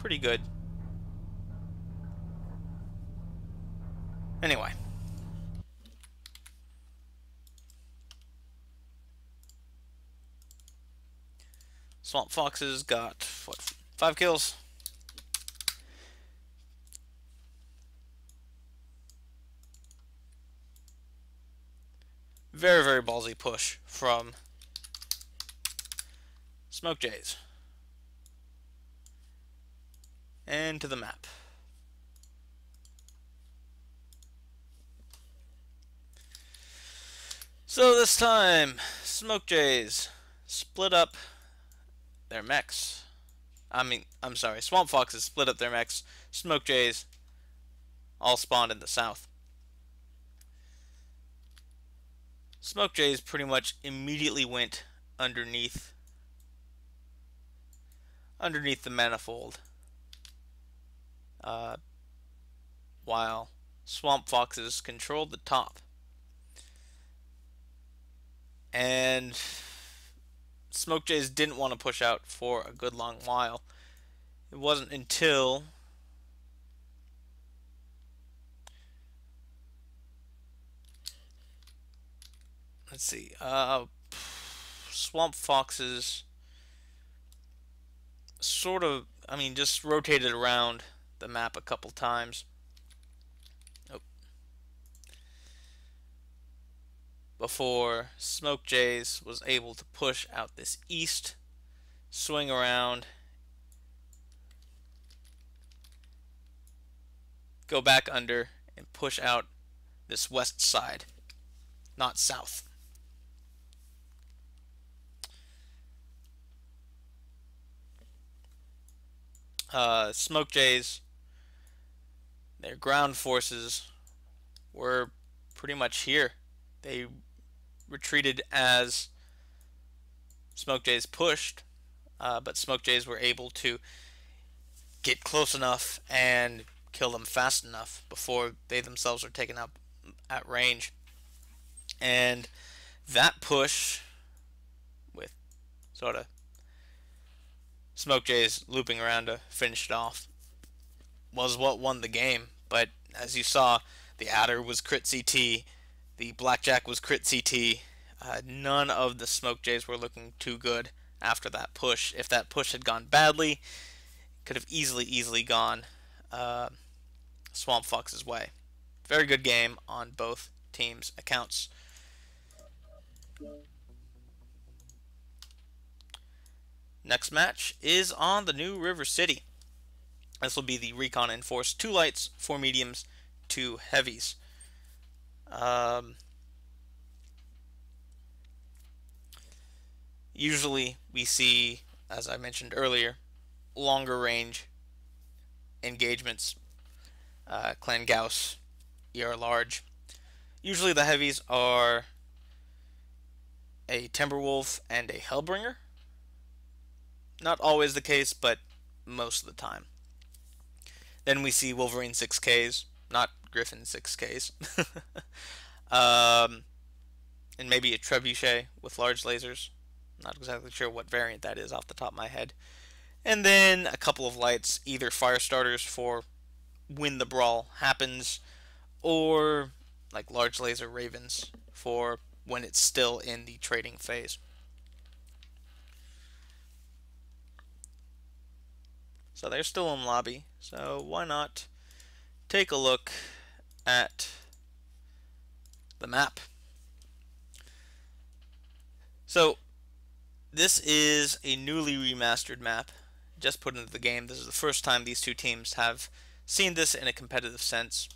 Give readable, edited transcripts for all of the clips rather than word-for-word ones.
pretty good. Anyway. Swamp Foxes got, what, 5 kills? Very, very ballsy push from Smoke Jays. And to the map. So this time, Smoke Jays split up their mechs. I'm sorry, Swamp Foxes split up their mechs. Smoke Jays all spawned in the south. Smoke Jays pretty much immediately went underneath the manifold, while Swamp Foxes controlled the top. And Smoke Jays didn't want to push out for a good long while. It wasn't until Swamp Foxes sort of, just rotated around the map a couple times. Before Smoke Jays was able to push out this east, swing around, go back under, and push out this west side, not south. Smoke Jays, their ground forces were pretty much here. They retreated as Smoke Jays pushed, but Smoke Jays were able to get close enough and kill them fast enough before they themselves were taken up at range. And that push, with sort of Smoke Jays looping around to finish it off, was what won the game. But as you saw, the Adder was crit CT, the Blackjack was crit CT. None of the Smoke Jays were looking too good after that push. If that push had gone badly, it could have easily gone Swamp Fox's way. Very good game on both teams' accounts. Next match is on the new River City. This will be the Recon Enforce. 2 lights, 4 mediums, 2 heavies. Usually we see, as I mentioned earlier, longer range engagements. Clan Gauss, ER large. Usually the heavies are a Timberwolf and a Hellbringer. Not always the case, but most of the time. Then we see Wolverine 6Ks, not Griffin 6Ks. And maybe a Trebuchet with large lasers. Not exactly sure what variant that is off the top of my head. And then a couple of lights, either fire starters for when the brawl happens, or like large laser Ravens for when it's still in the trading phase. So they're still in lobby, so why not take a look at the map. So this is a newly remastered map, just put into the game. This is the first time these two teams have seen this in a competitive sense.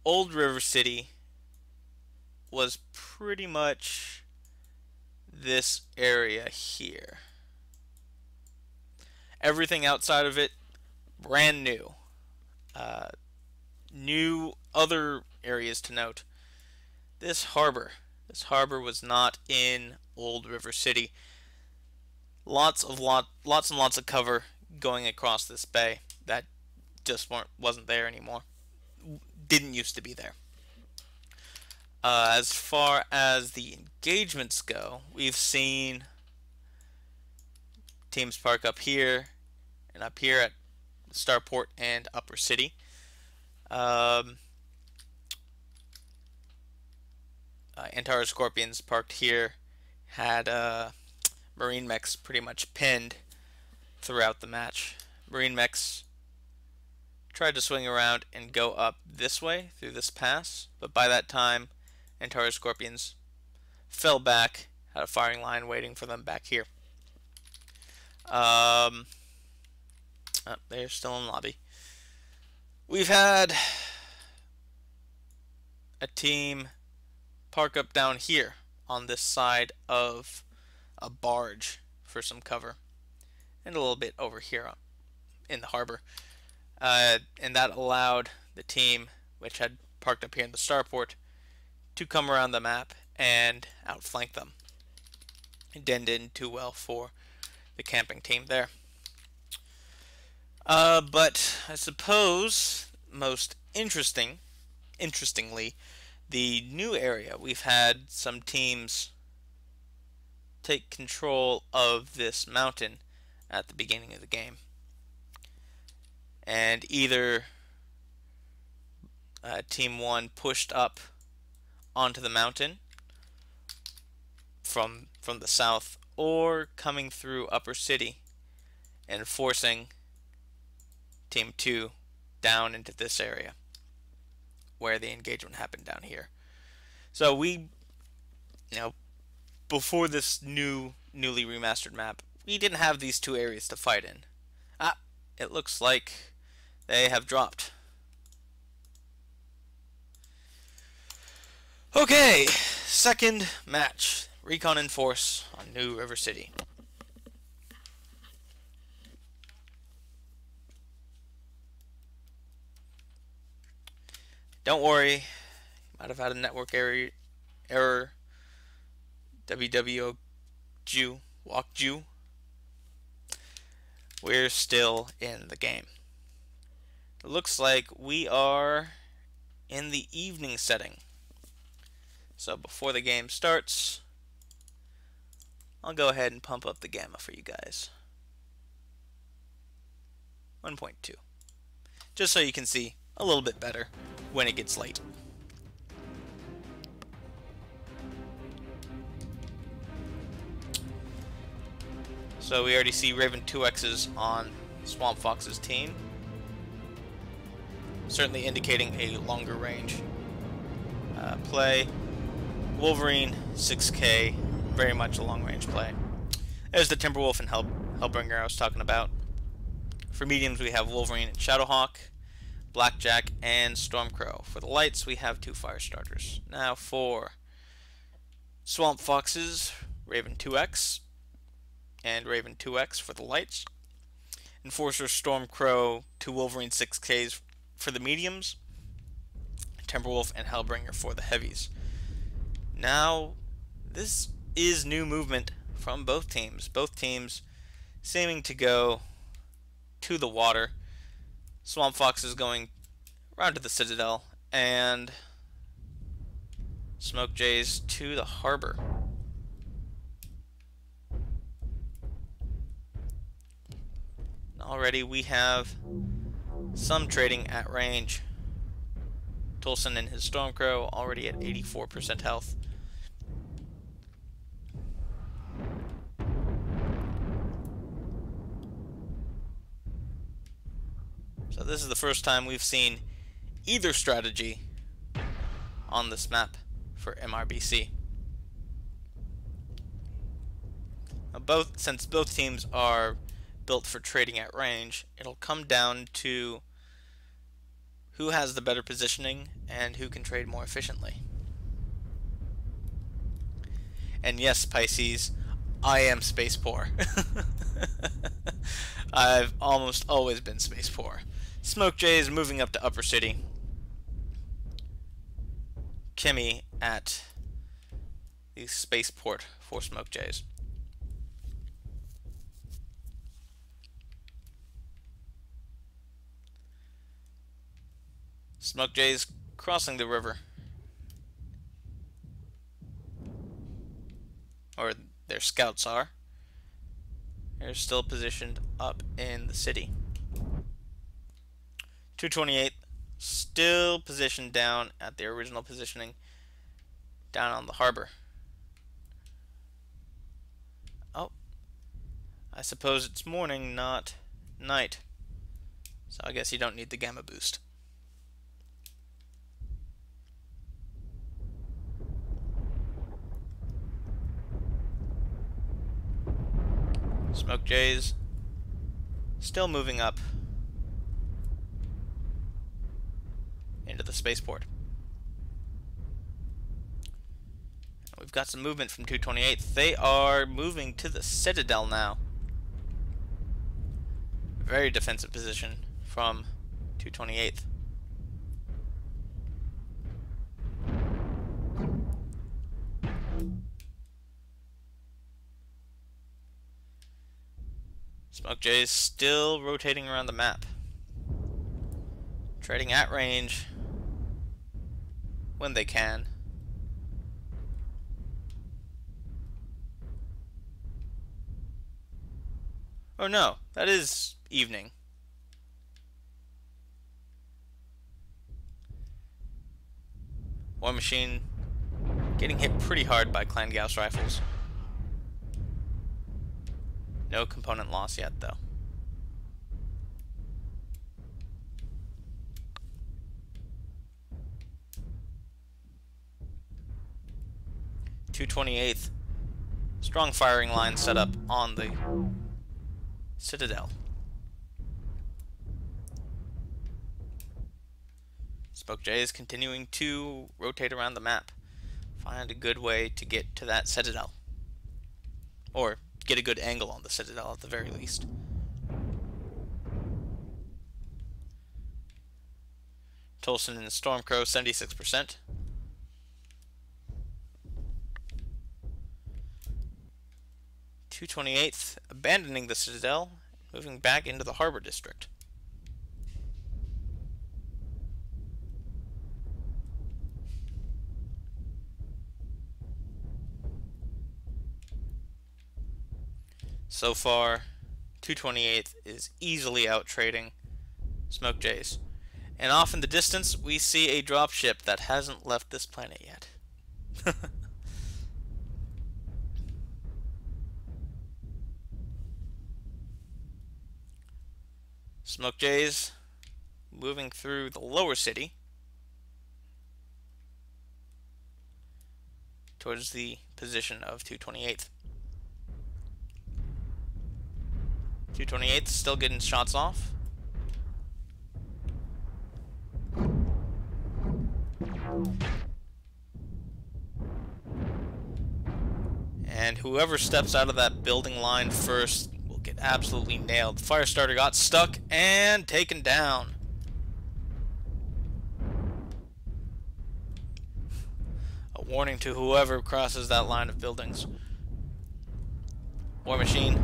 Old River City was pretty much this area here. Everything outside of it, brand new. New other areas to note. This harbor was not in Old River City. Lots and lots of cover going across this bay that just wasn't there anymore. Didn't used to be there. As far as the engagements go, we've seen teams park up here and up here at Starport and Upper City. Um, Antara Scorpions parked here had Marine mechs pretty much pinned throughout the match. Marine mechs tried to swing around and go up this way through this pass, but by that time, Antara Scorpions fell back, had a firing line waiting for them back here. Oh, they're still in lobby. We've had a team park up down here on this side of a barge for some cover, and a little bit over here in the harbor. And that allowed the team, which had parked up here in the starport, to come around the map and outflank them. It didn't do too well for the camping team there. But I suppose most interestingly, the new area, we've had some teams take control of this mountain at the beginning of the game. And either Team 1 pushed up onto the mountain from the south, or coming through Upper City and forcing Team 2 down into this area where the engagement happened down here. So we, before this newly remastered map, we didn't have these two areas to fight in. It looks like they have dropped. Okay, second match. Recon in Force on New River City. Don't worry, might have had a network error. WWO Jew, Walk Jew. We're still in the game. It looks like we are in the evening setting. So before the game starts, I'll go ahead and pump up the gamma for you guys. 1.2. Just so you can see a little bit better when it gets late. So we already see Raven 2X's on Swamp Fox's team. Certainly indicating a longer range play. Wolverine 6K, very much a long range play. There's the Timberwolf and Hellbringer I was talking about. For mediums we have Wolverine and Shadowhawk, Blackjack and Stormcrow. For the lights we have 2 fire starters. Now for Swamp Fox's, Raven 2X and Raven 2X for the lights. Enforcer, Stormcrow, 2 Wolverine 6Ks for the mediums. Timberwolf and Hellbringer for the heavies. Now, this is new movement from both teams. Both teams seeming to go to the water. Swamp Fox is going around to the Citadel, and Smoke Jays to the harbor. Already we have some trading at range. Tolson and his Stormcrow already at 84% health. So this is the first time we've seen either strategy on this map for MRBC. Now since both teams are built for trading at range, it'll come down to who has the better positioning and who can trade more efficiently. And yes, Pisces, I am space poor. I've almost always been space poor. Smoke Jays moving up to Upper City. Kimmy at the spaceport for Smoke Jays. Smoke Jays crossing the river. Or their scouts are. They're still positioned up in the city. 228 still positioned down at their original positioning down on the harbor. Oh, I suppose it's morning, not night. So I guess you don't need the gamma boost. Smoke Jays still moving up into the spaceport. We've got some movement from 228th. They are moving to the Citadel now. Very defensive position from 228th. Smoke Jays still rotating around the map. Trading at range when they can. Oh no, that is evening. War Machine getting hit pretty hard by Clan Gauss rifles. No component loss yet, though. .228th. Strong firing line set up on the Citadel. Smoke J is continuing to rotate around the map. Find a good way to get to that Citadel. Or get a good angle on the Citadel at the very least. Tolson and Stormcrow 76%. .228th abandoning the Citadel, moving back into the Harbor District. So far, 228th is easily out trading Smoke Jays. And off in the distance, we see a dropship that hasn't left this planet yet. Smoke Jays moving through the lower city towards the position of 228th. 228th still getting shots off. And whoever steps out of that building line first will get absolutely nailed. Firestarter got stuck and taken down. A warning to whoever crosses that line of buildings. War Machine.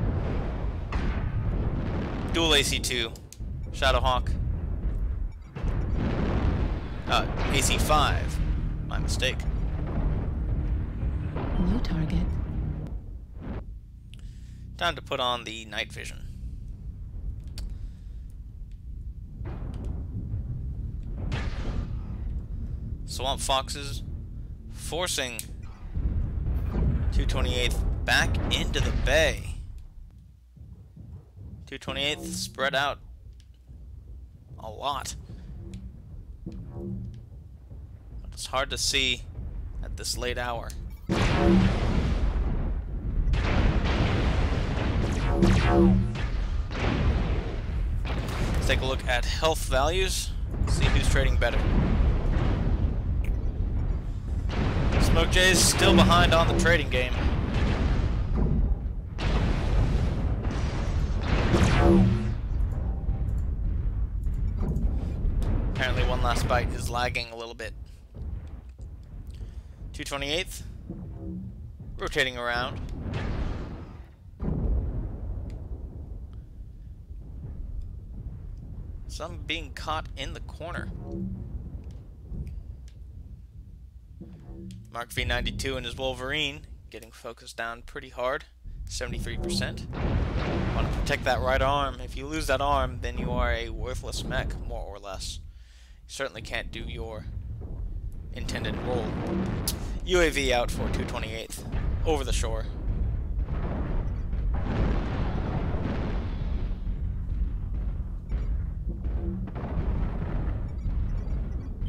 Dual AC2. Shadowhawk. AC5. My mistake. New target. Time to put on the night vision. Swamp Foxes forcing 228th back into the bay. 228th spread out a lot. But it's hard to see at this late hour. Let's take a look at health values, see who's trading better. Smoke Jay's still behind on the trading game. Apparently one last bite is lagging a little bit. 228th rotating around. Some being caught in the corner. Mark V92 and his Wolverine getting focused down pretty hard. 73%. want to protect that right arm. If you lose that arm, then you are a worthless mech, more or less. You certainly can't do your intended role. UAV out for 228th. Over the shore.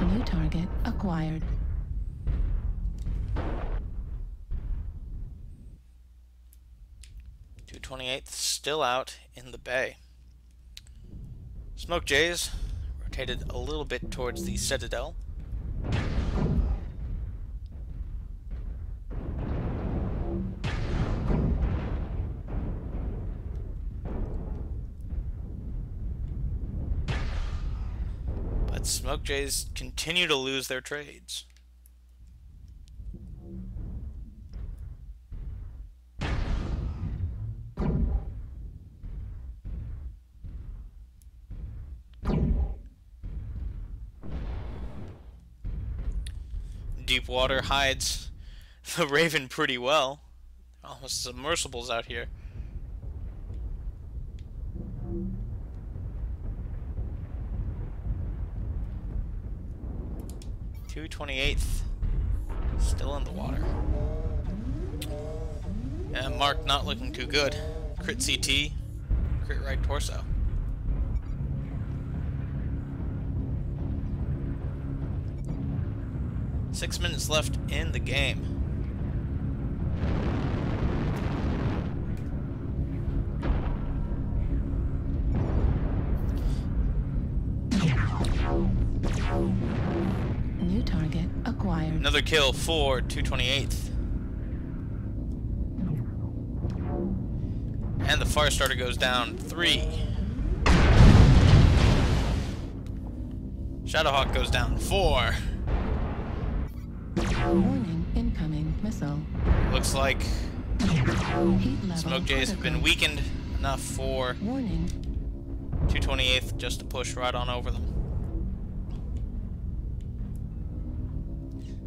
New target acquired. 228th still out in the bay. Smoke Jays rotated a little bit towards the Citadel. But Smoke Jays continue to lose their trades. Deepwater hides the Raven pretty well. Almost submersibles out here. .228th still in the water. And Mark not looking too good. Crit CT, crit right torso. Six minutes left in the game. New target acquired. Another kill for 228th. And the Firestarter goes down 3. Shadowhawk goes down 4. Warning, incoming missile. Looks like Heat level Smoke Jays have been critical. weakened enough for Warning. 228th just to push right on over them.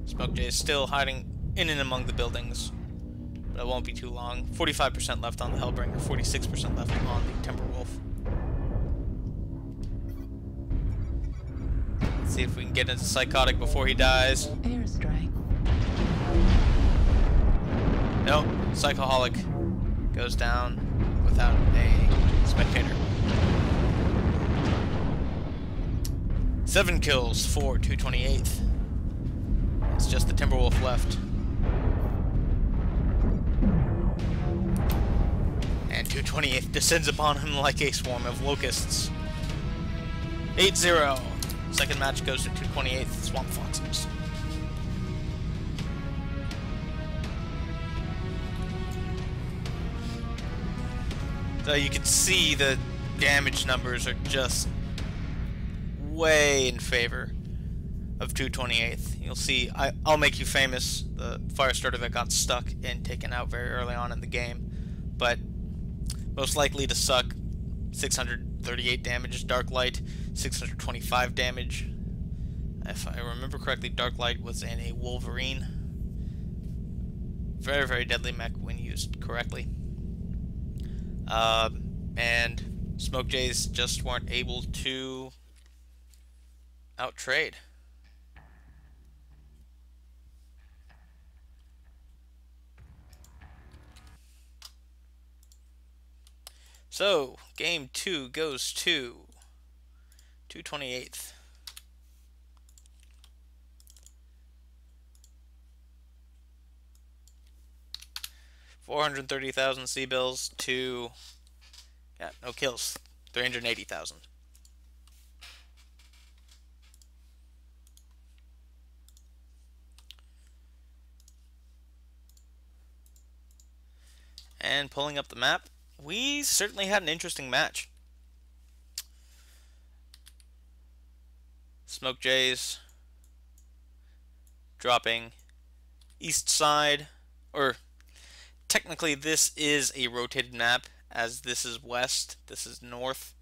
Smoke Jays still hiding in and among the buildings, but it won't be too long. 45% left on the Hellbringer, 46% left on the Timberwolf. Let's see if we can get into Psychotic before he dies. Airstrike. Nope, Psychoholic goes down without a spectator. 7 kills for 228th. It's just the Timberwolf left. And 228th descends upon him like a swarm of locusts. 8-0. Second match goes to 228th Swamp Foxes. So you can see the damage numbers are just way in favor of 228th. You'll see I'll Make You Famous, the Firestarter that got stuck and taken out very early on in the game, but most likely to suck 638 damage. Dark Light 625 damage. If I remember correctly, Dark Light was in a Wolverine. Very, very deadly mech when used correctly. And Smoke Jays just weren't able to outtrade. So, game 2 goes to 228th. $430,000 C-bills to, yeah, no kills, 380,000. And pulling up the map, we certainly had an interesting match. Smoke Jays dropping east side, or technically this is a rotated map, as this is west, this is north,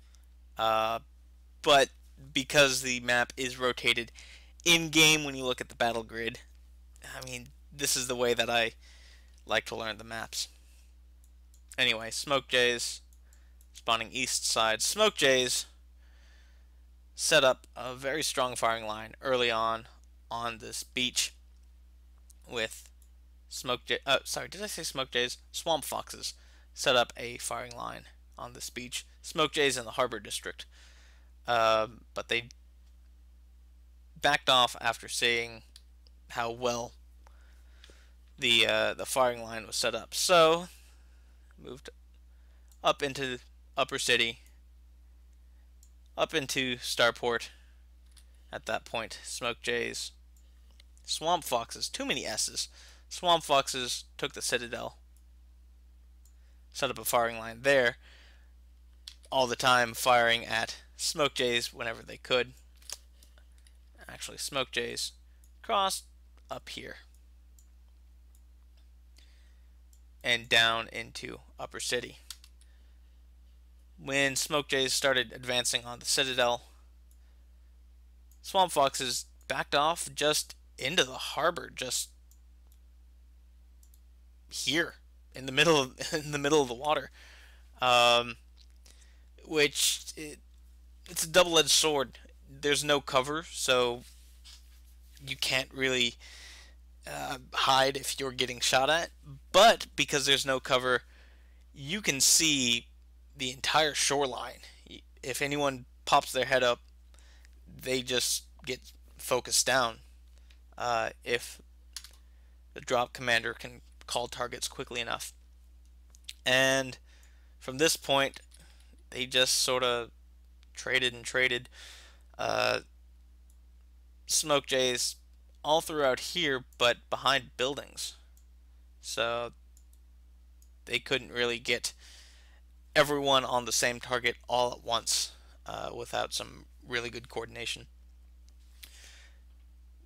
but because the map is rotated in-game when you look at the battle grid, I mean, this is the way that I like to learn the maps. Anyway, Smoke Jays spawning east side. Smoke Jays set up a very strong firing line early on this beach with sorry, did I say Smoke Jays? Swamp Foxes set up a firing line on this beach. Smoke Jays in the Harbor District. But they backed off after seeing how well the firing line was set up. So moved up into Upper City, up into Starport. At that point, Smoke Jays, Swamp Foxes, too many S's. Swamp Foxes took the Citadel, set up a firing line there, all the time firing at Smoke Jays whenever they could. Actually, Smoke Jays crossed up here and down into Upper City. When Smoke Jays started advancing on the Citadel, Swamp Foxes backed off just into the harbor, just here in the middle of the water, it's a double-edged sword. There's no cover, so you can't really hide if you're getting shot at. But because there's no cover, you can see the entire shoreline. If anyone pops their head up, they just get focused down. If the drop commander can call targets quickly enough. And from this point, they just sort of traded and traded. Smoke Jays all throughout here, but behind buildings. So they couldn't really get everyone on the same target all at once without some really good coordination.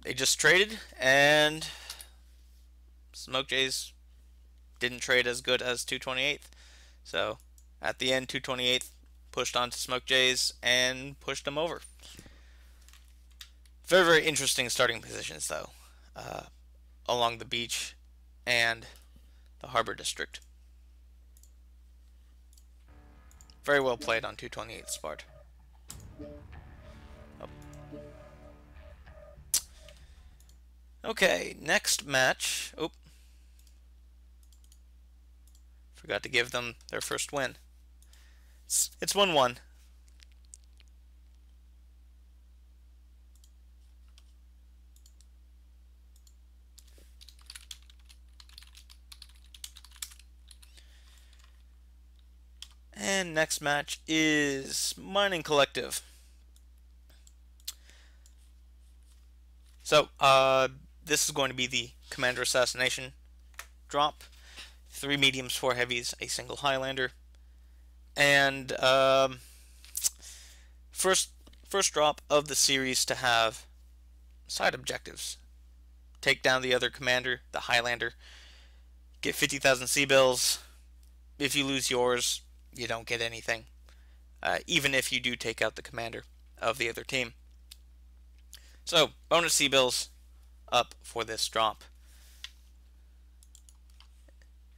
They just traded, and Smoke Jays didn't trade as good as 228th. So at the end, 228th pushed on to Smoke Jays and pushed them over. Very, very interesting starting positions, though, along the beach and the Harbor District. Very well played on 228th's part. Oh. Okay, next match. Oh, forgot to give them their first win. It's 1-1. And next match is Mining Collective. So, this is going to be the Commander Assassination drop. 3 mediums, 4 heavies, a single Highlander. And first drop of the series to have side objectives. Take down the other commander, the Highlander. Get 50,000 C-bills. If you lose yours, you don't get anything. Even if you do take out the commander of the other team. So, bonus C-bills up for this drop.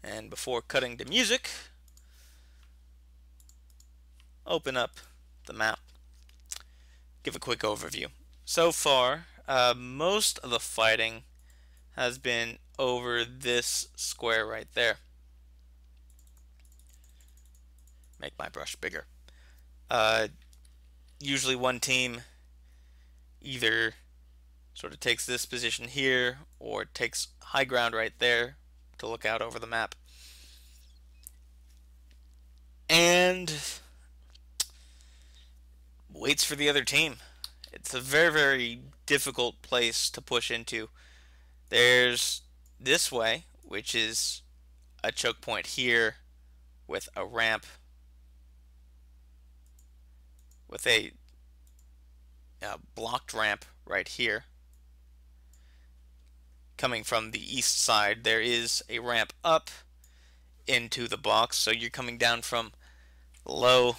And before cutting to music, open up the map. Give a quick overview. So far, most of the fighting has been over this square right there. Make my brush bigger. Usually one team either sort of takes this position here or takes high ground right there to look out over the map. And waits for the other team. It's a very, very difficult place to push into. There's this way, which is a choke point here with a ramp, with a blocked ramp right here. Coming from the east side, there is a ramp up into the box, so you're coming down from low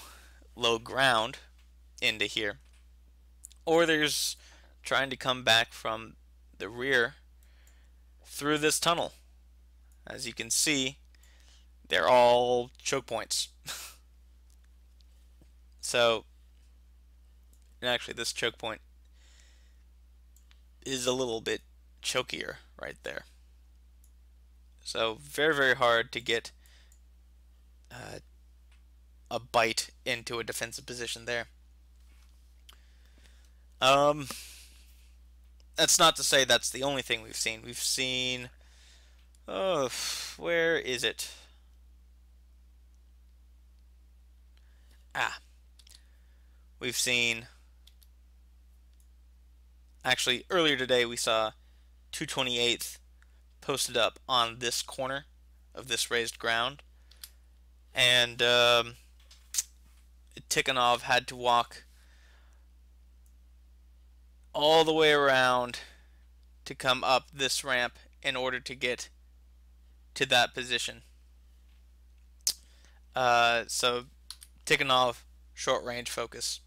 ground into here. Or there's trying to come back from the rear through this tunnel. As you can see, they're all choke points. So, and actually this choke point is a little bit chokier right there. So very, very hard to get a bite into a defensive position there. That's not to say that's the only thing we've seen. We've seen, oh, where is it? We've seen, actually earlier today we saw 228th posted up on this corner of this raised ground, and Tikhonov had to walk all the way around to come up this ramp in order to get to that position. So Tikhonov short range focus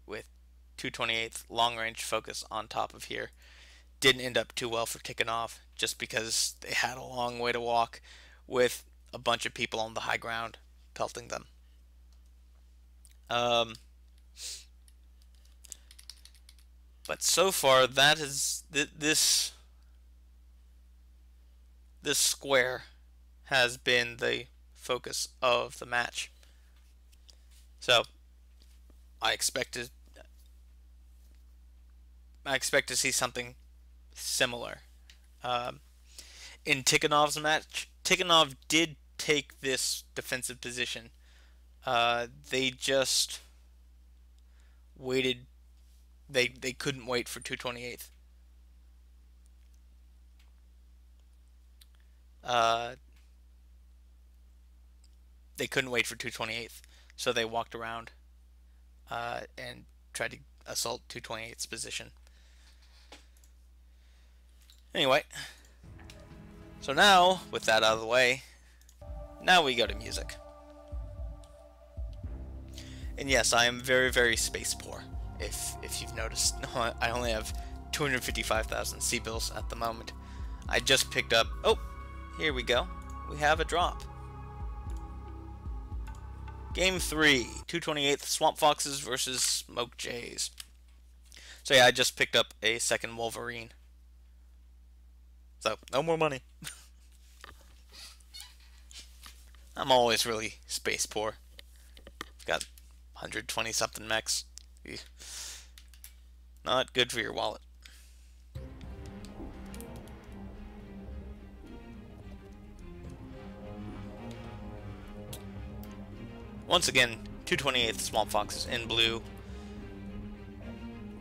with 228th long range focus on top of here. Didn't end up too well for Tikhonov just because they had a long way to walk with a bunch of people on the high ground pelting them. But so far, that is this square has been the focus of the match. So I expect to see something similar. In Tikhonov's match, Tikhonov did take this defensive position. They just waited. They couldn't wait for 228th. They couldn't wait for 228th, so they walked around and tried to assault 228th's position. Anyway, so now, with that out of the way, now we go to music. And yes, I am very, very space poor, if you've noticed. I only have 255,000 C-bills at the moment. I just picked up... Oh, here we go. We have a drop. Game 3, 228th Swamp Foxes versus Smoke Jays. So yeah, I just picked up a second Wolverine. So, no more money. I'm always really space poor. I've got 120 something mechs. Not good for your wallet. Once again, 228th Swamp Foxes in blue.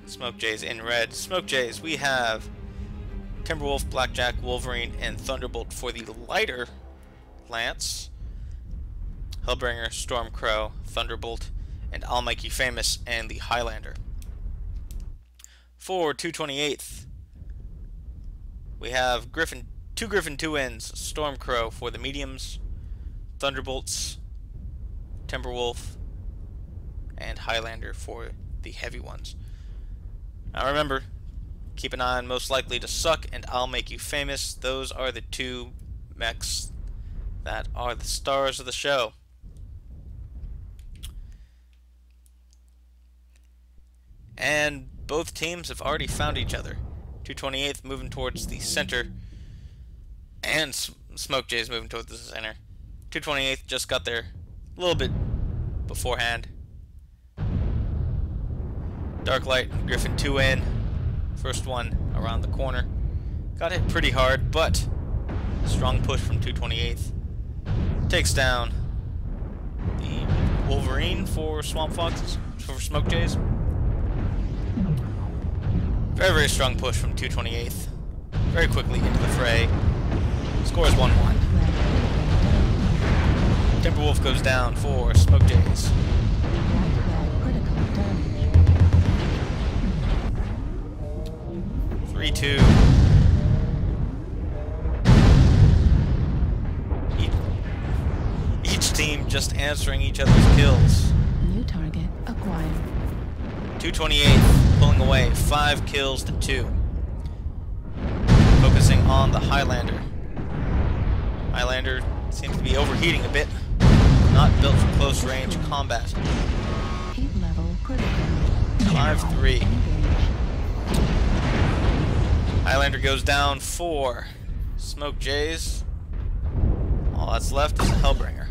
Smoke Jays in red. Smoke Jays, we have Timberwolf, Blackjack, Wolverine, and Thunderbolt for the lighter Lance. Hellbringer, Stormcrow, Thunderbolt, and I'll Make You Famous, and the Highlander. For 228th, we have two Griffin 2Ns, Stormcrow for the mediums, Thunderbolts, Timberwolf, and Highlander for the heavy ones. Now remember, keep an eye on Most Likely to Suck and I'll Make You Famous. Those are the two mechs that are the stars of the show. And both teams have already found each other. 228th moving towards the center, and Smoke Jays moving towards the center. 228th just got there a little bit beforehand. Darklight, Griffin 2N. First one around the corner. Got hit pretty hard, but strong push from 228th. Takes down the Wolverine for Swamp Foxes, for Smoke Jays. Very, very strong push from 228th. Very quickly into the fray. Scores 1-1. Timberwolf goes down for Smoke Jays. 3-2. Each team just answering each other's kills. New target acquired. 228th pulling away 5 kills to 2. Focusing on the Highlander. Highlander seems to be overheating a bit. not built for close range combat. Heat level critical. 5-3. Engage. Highlander goes down 4. Smoke Jays. All that's left is a Hellbringer.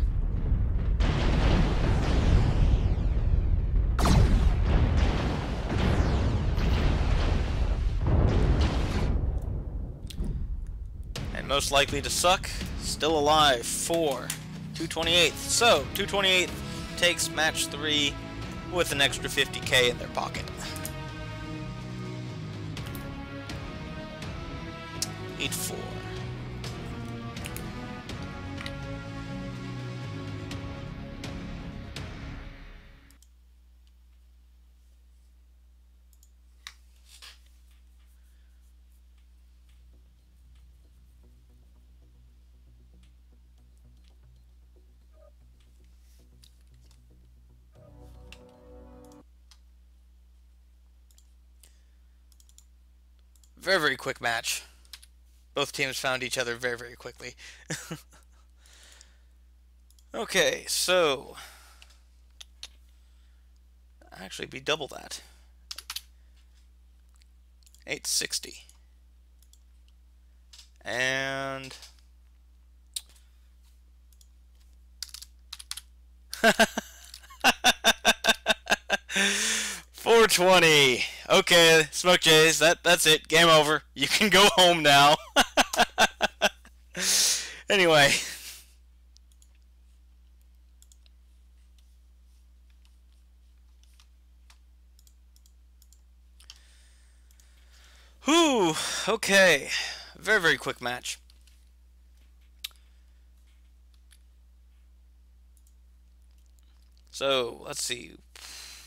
And most likely to suck, still alive, 4. 228th. So, 228th takes match 3 with an extra 50k in their pocket. 8-4. Very, very quick match. Both teams found each other very, very quickly. Okay, so actually be double that. 860. And 420. Okay, Smoke Jays, that's it. Game over. You can go home now. Anyway. Whew, okay. Very, very quick match. So, let's see.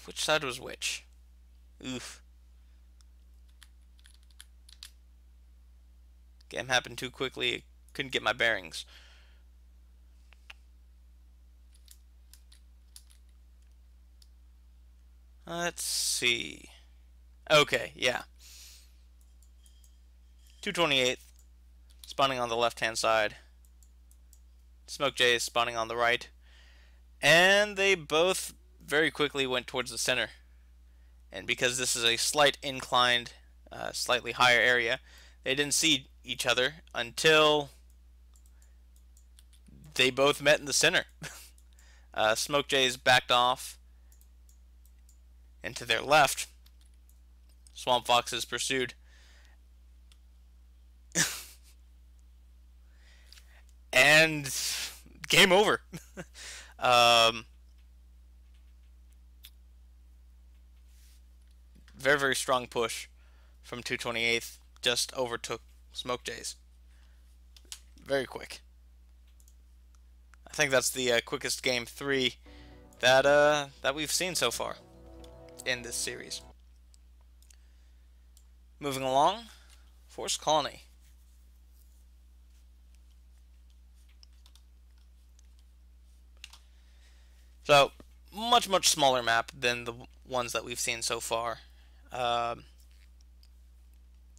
Which side was which? Oof. Game happened too quickly. Couldn't get my bearings. Let's see. Okay, yeah. 228th spawning on the left-hand side. Smoke Jays spawning on the right. And they both very quickly went towards the center. And because this is a slight inclined, slightly higher area, they didn't see each other until they both met in the center. Smoke Jays backed off, and to their left, Swamp Foxes pursued. And game over. Very, very strong push from 228th. Just overtook Smoke Jays. Very quick. I think that's the quickest game 3 that we've seen so far in this series. Moving along, Force Colony. So, much, much smaller map than the ones that we've seen so far.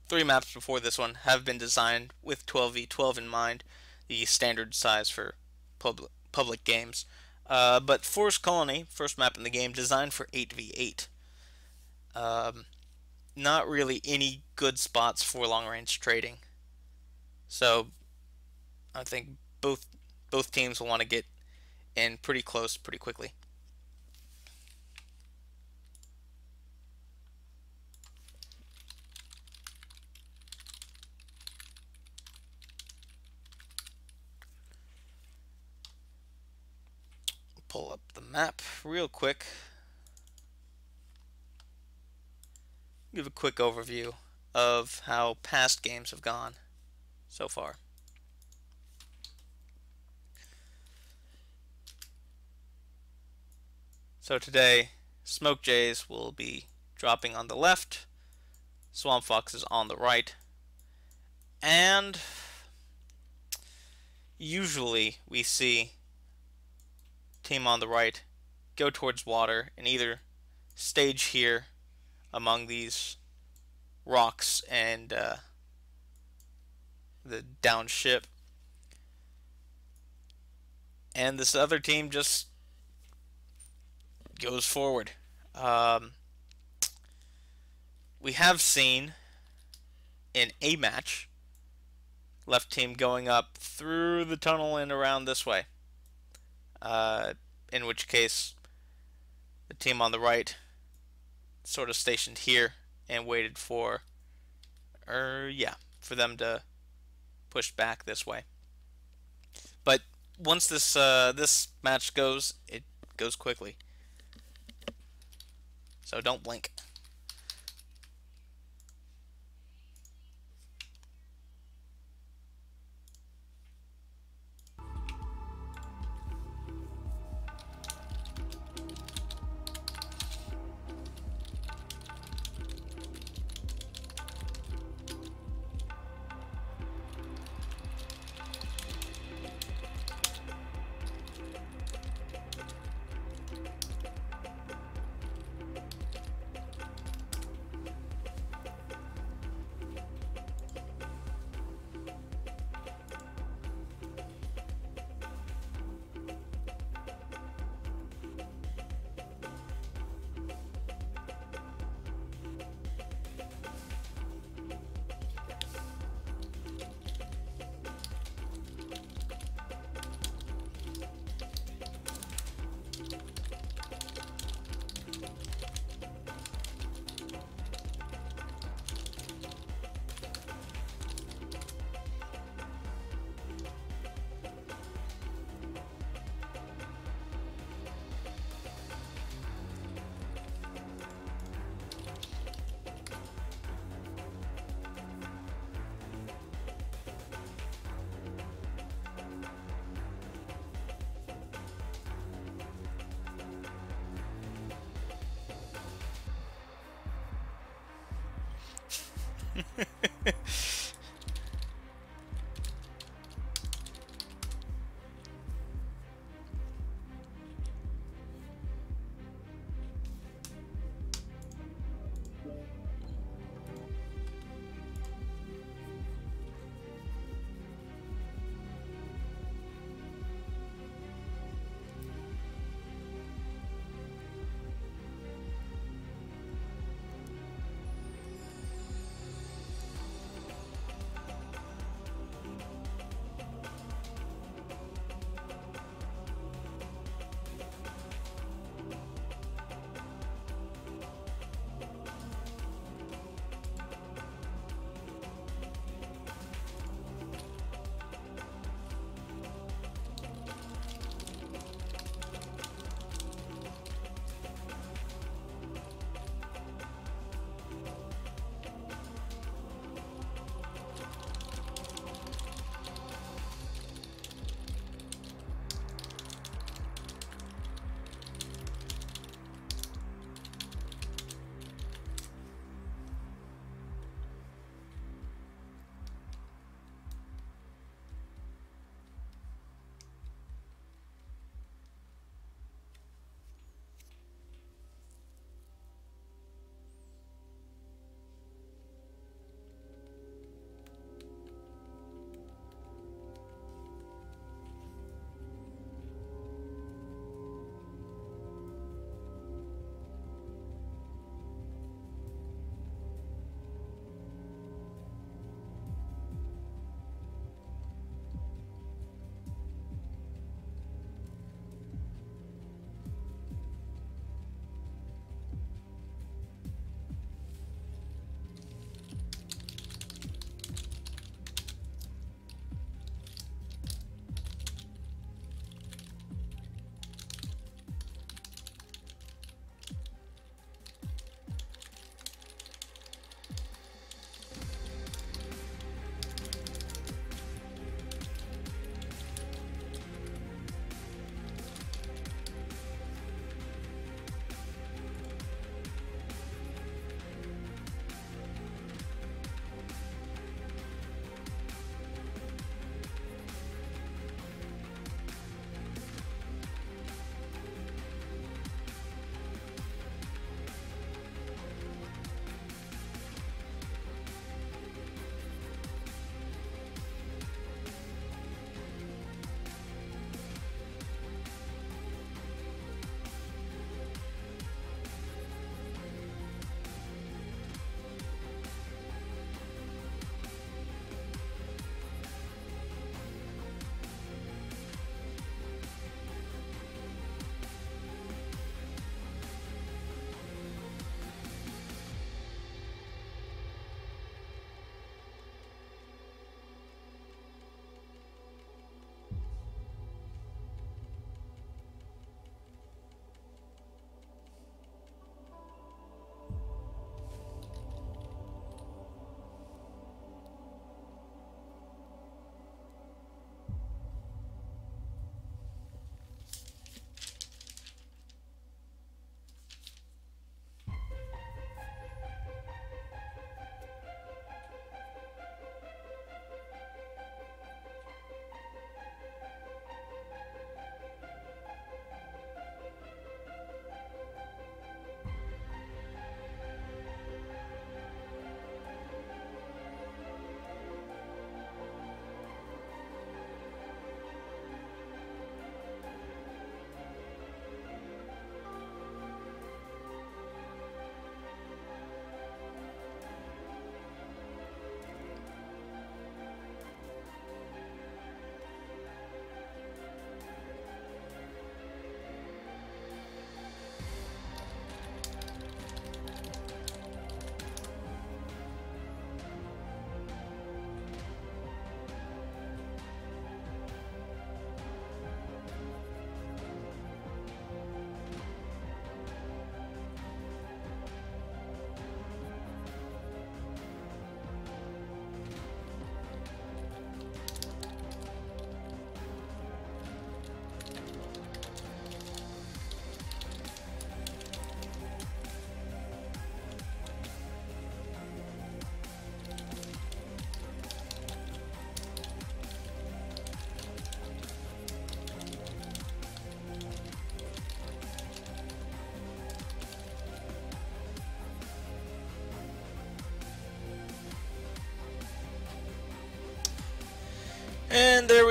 3 maps before this one have been designed with 12v12 in mind, the standard size for public games. But Force Colony, first map in the game, designed for 8v8. Not really any good spots for long-range trading. So, I think both teams will want to get in pretty close pretty quickly. Pull up the map real quick. Give a quick overview of how past games have gone so far. So today, Smoke Jays will be dropping on the left, Swamp Foxes on the right, and usually we see team on the right go towards water and either stage here among these rocks and the down ship, and this other team just goes forward. Um, we have seen in a match left team going up through the tunnel and around this way. Uh, in which case, the team on the right sort of stationed here and waited for, yeah, for them to push back this way. But once this match goes, it goes quickly. So don't blink.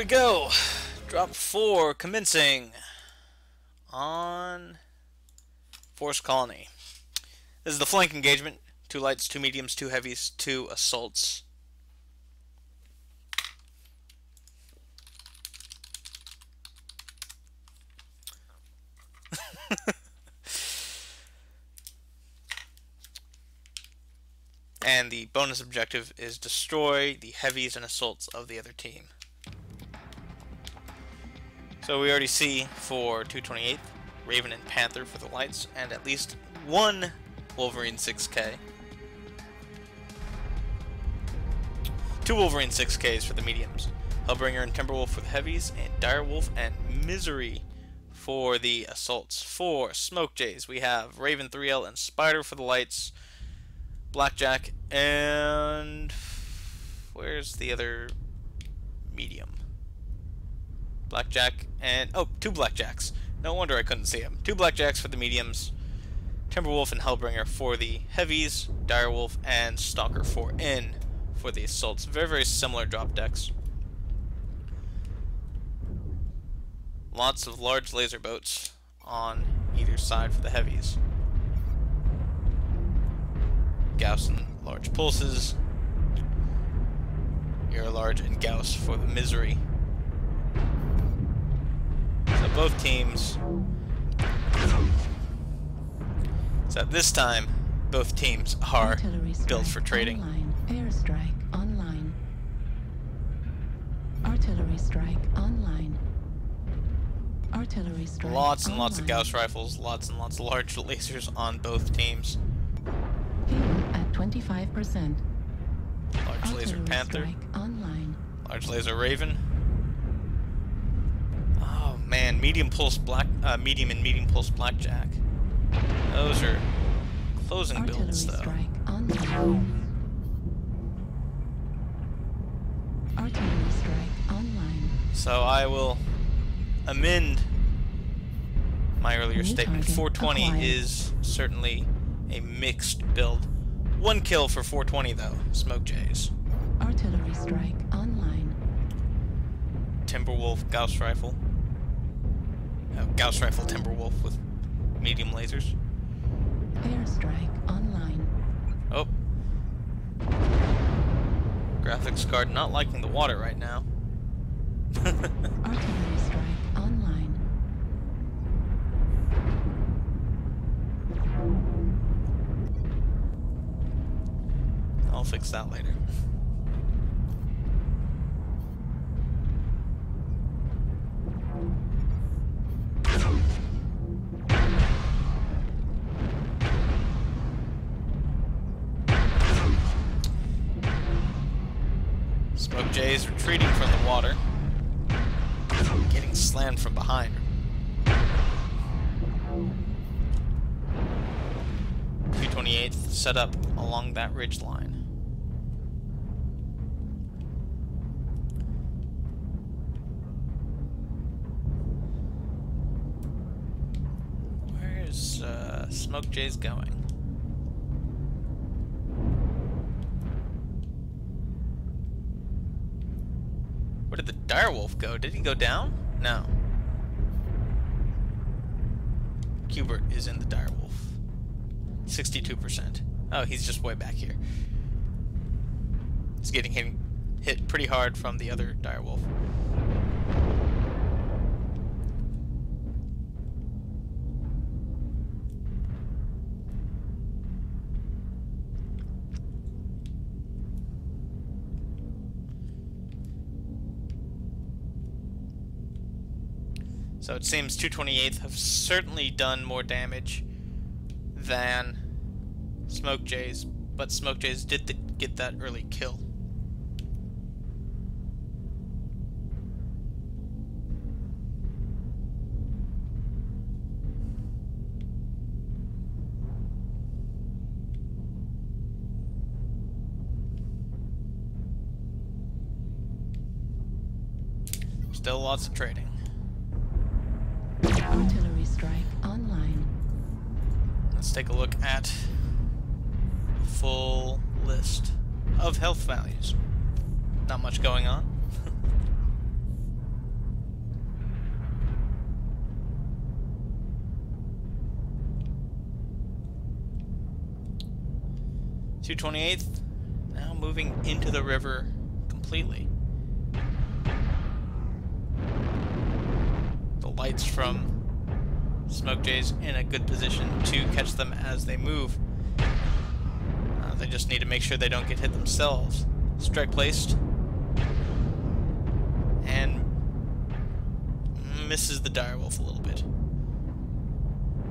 we go. Drop 4 commencing on Force Colony. This is the flank engagement. 2 lights, 2 mediums, 2 heavies, 2 assaults. And the bonus objective is destroy the heavies and assaults of the other team. So we already see for 228th, Raven and Panther for the lights, and at least 1 Wolverine 6K. 2 Wolverine 6Ks for the mediums. Hellbringer and Timberwolf for the heavies, and Direwolf and Misery for the assaults. For Smoke Jays, we have Raven 3L and Spider for the lights, Blackjack, and where's the other medium? Blackjack and, oh, 2 Blackjacks. No wonder I couldn't see him. 2 Blackjacks for the mediums, Timberwolf and Hellbringer for the heavies, Direwolf and Stalker 4N for the assaults. Very, very similar drop decks. Lots of large laser boats on either side for the heavies. Gauss and large pulses. Air large and Gauss for the Misery. So both teams. So at this time, both teams are built for trading. Online. Airstrike online. Artillery strike online. Artillery strike. Lots and lots of online. Gauss rifles, lots and lots of large lasers on both teams. Fuel at 25%. Large laser Artillery Panther, strike online. large laser Raven. Oh man, medium and medium pulse Blackjack. Those are closing Artillery builds though. strike online. Artillery strike online. So I will amend my earlier New statement. target 420 acquired. is certainly a mixed build. 1 kill for 420 though. Smoke Jays. Artillery strike online. Timberwolf Gauss rifle. Gauss rifle Timberwolf with medium lasers. Airstrike online. Oh. Graphics card not liking the water right now. Artillery strike online. I'll fix that later. Smoke Jays retreating from the water. Getting slammed from behind. 228th set up along that ridge line. Where's Smoke Jays going? Where did the Direwolf go? Did he go down? No. Qbert is in the Direwolf. 62%. Oh, he's just way back here. He's getting hit pretty hard from the other Direwolf. So it seems 228th have certainly done more damage than Smoke Jays, but Smoke Jays did get that early kill. Still lots of trading. Artillery strike online. Let's take a look at a full list of health values. Not much going on. 228th now moving into the river completely. The lights from Smoke Jays in a good position to catch them as they move. They just need to make sure they don't get hit themselves. Strike placed. And misses the direwolf a little bit.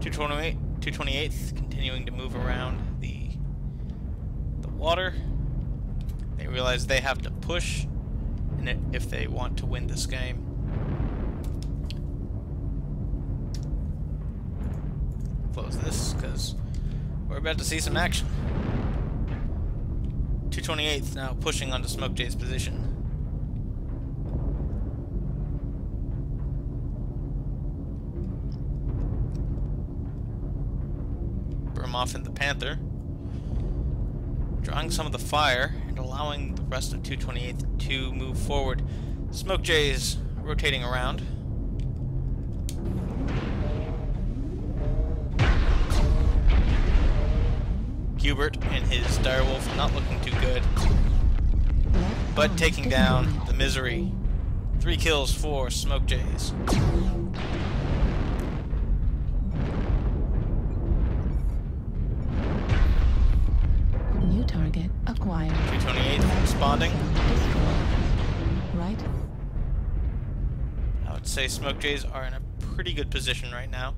228th continuing to move around the water. They realize they have to push if they want to win this game. Close this because we're about to see some action. 228th now pushing onto Smoke Jay's position. Off in the Panther, drawing some of the fire and allowing the rest of 228th to move forward. Smoke Jays rotating around. Hubert and his direwolf not looking too good, but taking down the Misery. 3 kills for Smoke Jays. Target acquired. 228th responding. Right. I would say Smoke Jays are in a pretty good position right now.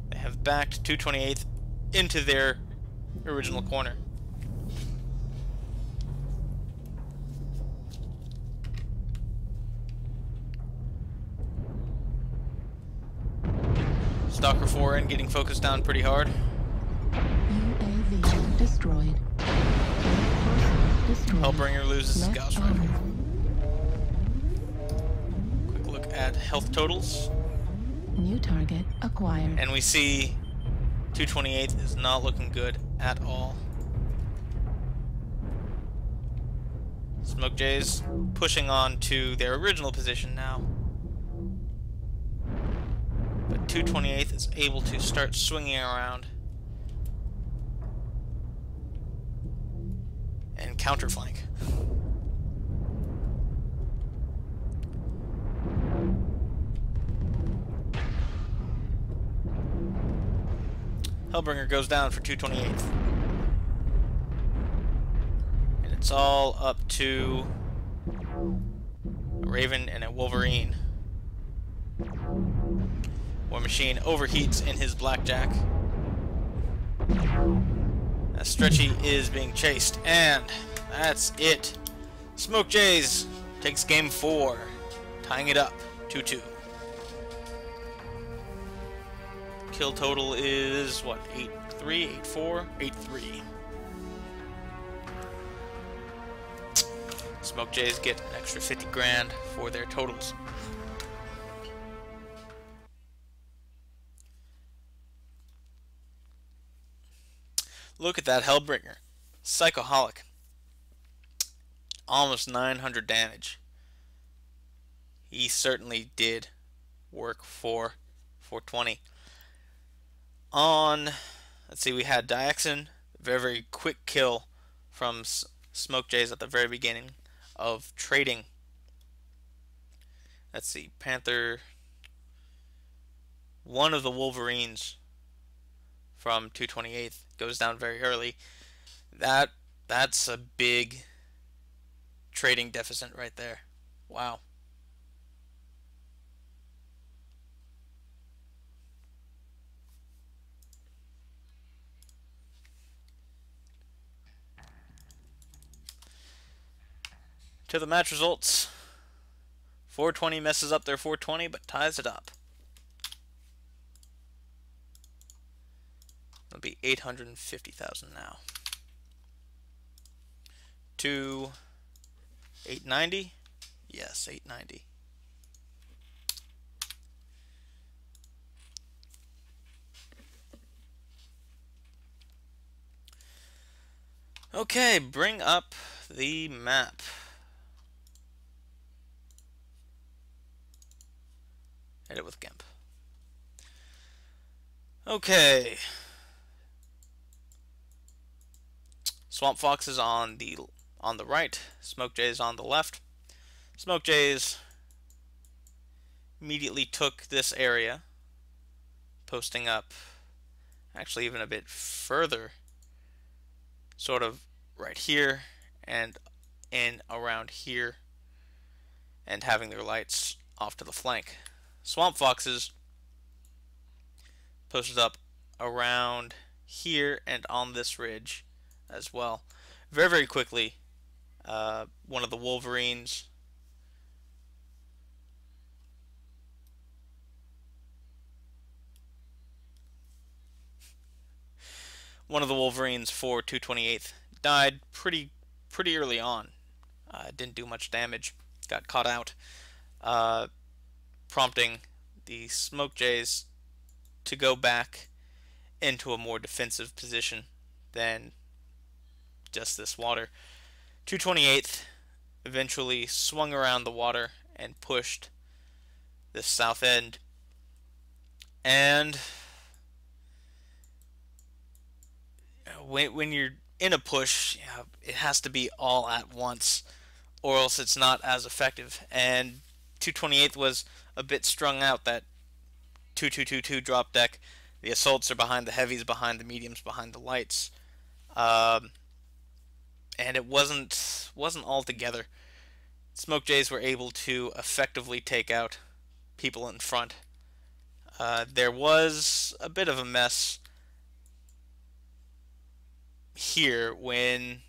They have backed 228th into their original corner. Stalker 4 and getting focused down pretty hard. UAV destroyed. Hellbringer loses his Gauss rifle. Quick look at health totals. New target acquired. And we see 228th is not looking good at all. Smoke Jays pushing on to their original position now. But 228th is able to start swinging around and counterflank. Hellbringer goes down for 228th. And it's all up to a Raven and a Wolverine. War Machine overheats in his Blackjack. As Stretchy is being chased, and that's it. Smoke Jays takes game 4, tying it up 2-2. Kill total is what, 8-3, 8-4, 8-3. Smoke Jays get an extra 50 grand for their totals. Look at that Hellbringer. Psychoholic. Almost 900 damage. He certainly did work for 420. On, let's see, we had Diaxon. Very, very quick kill from Smoke Jays at the very beginning of trading. Let's see, Panther. One of the Wolverines from 228th goes down very early. That's a big trading deficit right there. Wow. To the match results. 420 messes up their 420 but ties it up. It'll be 850,000 now. To 890? Yes, 890. Okay, bring up the map. Edit with GIMP. Okay. Swamp foxes on the right, smoke jays on the left. Smoke jays immediately took this area, posting up actually even a bit further, sort of right here and in around here, and having their lights off to the flank. Swamp foxes posted up around here and on this ridge as well. Very, very quickly, one of the Wolverines for 228th died pretty early on. Didn't do much damage. Got caught out, prompting the Smoke Jays to go back into a more defensive position than just this water. 228th eventually swung around the water and pushed this south end. And when you're in a push, it has to be all at once, or else it's not as effective. And 228th was a bit strung out. That 2-2-2-2 drop deck. The assaults are behind the heavies, behind the mediums, behind the lights, and it wasn't all together. Smoke Jays were able to effectively take out people in front. There was a bit of a mess here when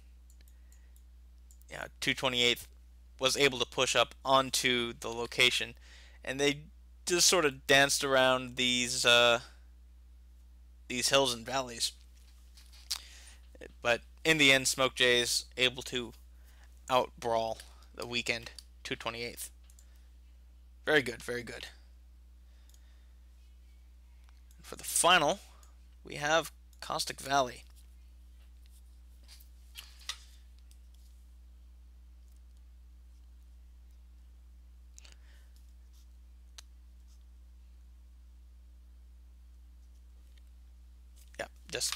228th was able to push up onto the location, and they just sort of danced around these hills and valleys. But in the end, Smoke Jays able to out-brawl the weekend 228th. Very good, very good. For the final, we have Caustic Valley. Yeah, just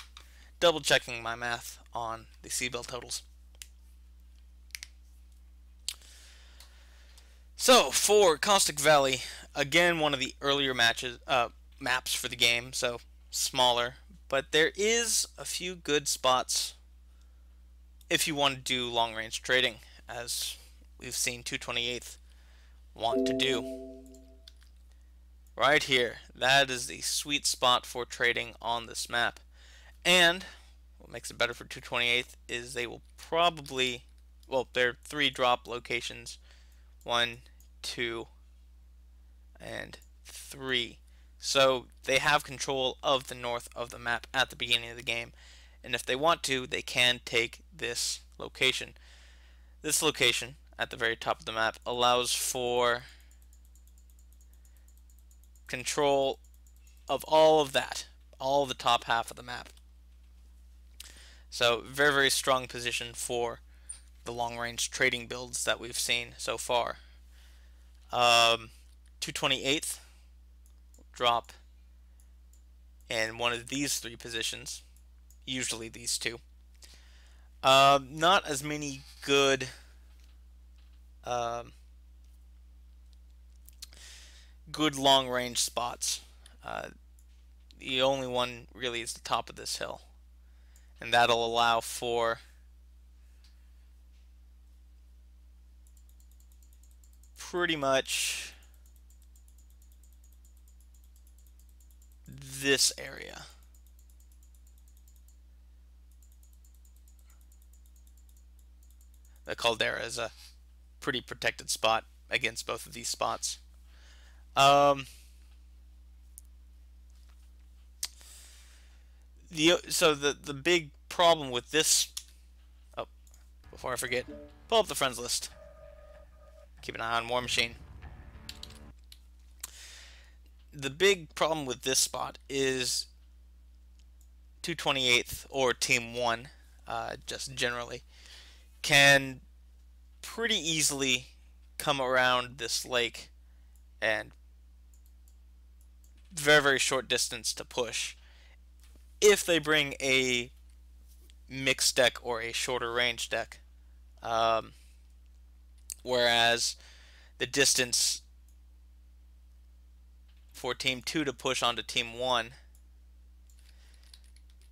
double checking my math on the Seabell totals. So for Caustic Valley, again one of the earlier maps for the game, so smaller, but there is a few good spots if you want to do long range trading, as we've seen 228th want to do. Right here, that is the sweet spot for trading on this map. And what makes it better for 228th is they will probably, well, there are 3 drop locations, 1, 2, and 3. So they have control of the north of the map at the beginning of the game, and if they want to, they can take this location. This location at the very top of the map allows for control of all of that, all of the top half of the map. So very, very strong position for the long-range trading builds that we've seen so far. 228th drop in one of these 3 positions, usually these 2. Not as many good good long-range spots. The only one really is the top of this hill, and that'll allow for pretty much this area. The caldera is a pretty protected spot against both of these spots. The big problem with this, oh, before I forget, pull up the friends list. Keep an eye on War Machine. The big problem with this spot is 228th or Team 1, just generally, can pretty easily come around this lake and very, very short distance to push if they bring a mixed deck or a shorter range deck. Um, Whereas the distance for Team 2 to push onto Team 1,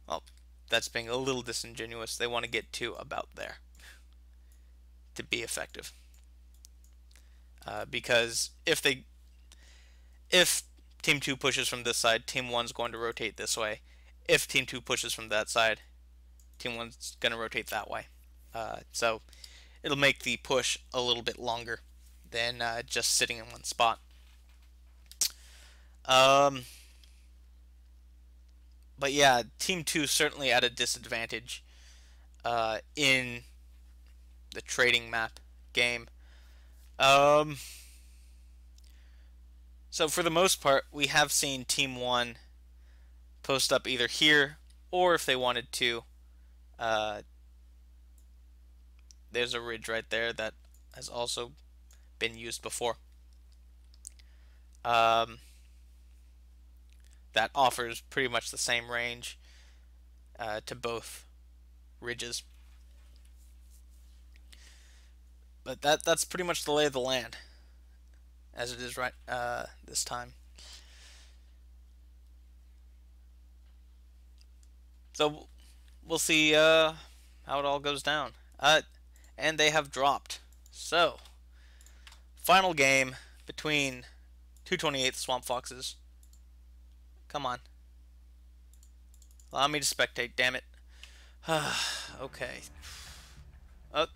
well, that's being a little disingenuous. They want to get to about there to be effective. Because if Team 2 pushes from this side, Team 1's going to rotate this way. If Team 2 pushes from that side, Team 1's going to rotate that way. So it'll make the push a little bit longer than just sitting in one spot. But yeah, Team 2 certainly at a disadvantage in the trading map game. So for the most part, we have seen Team 1 post up either here, or if they wanted to, there's a ridge right there that has also been used before. That offers pretty much the same range to both ridges. But that's pretty much the lay of the land as it is right this time. So we'll see how it all goes down. And they have dropped. So final game between 228th Swamp Foxes. Come on. Allow me to spectate, damn it. Okay. Oh.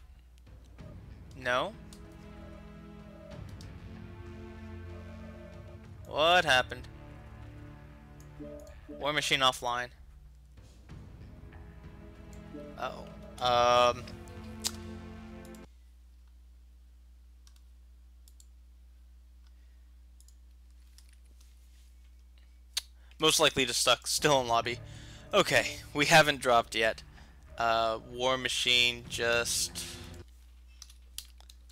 No. What happened? War Machine offline. Uh-oh. Most likely to stuck still in lobby. Okay, we haven't dropped yet. War Machine just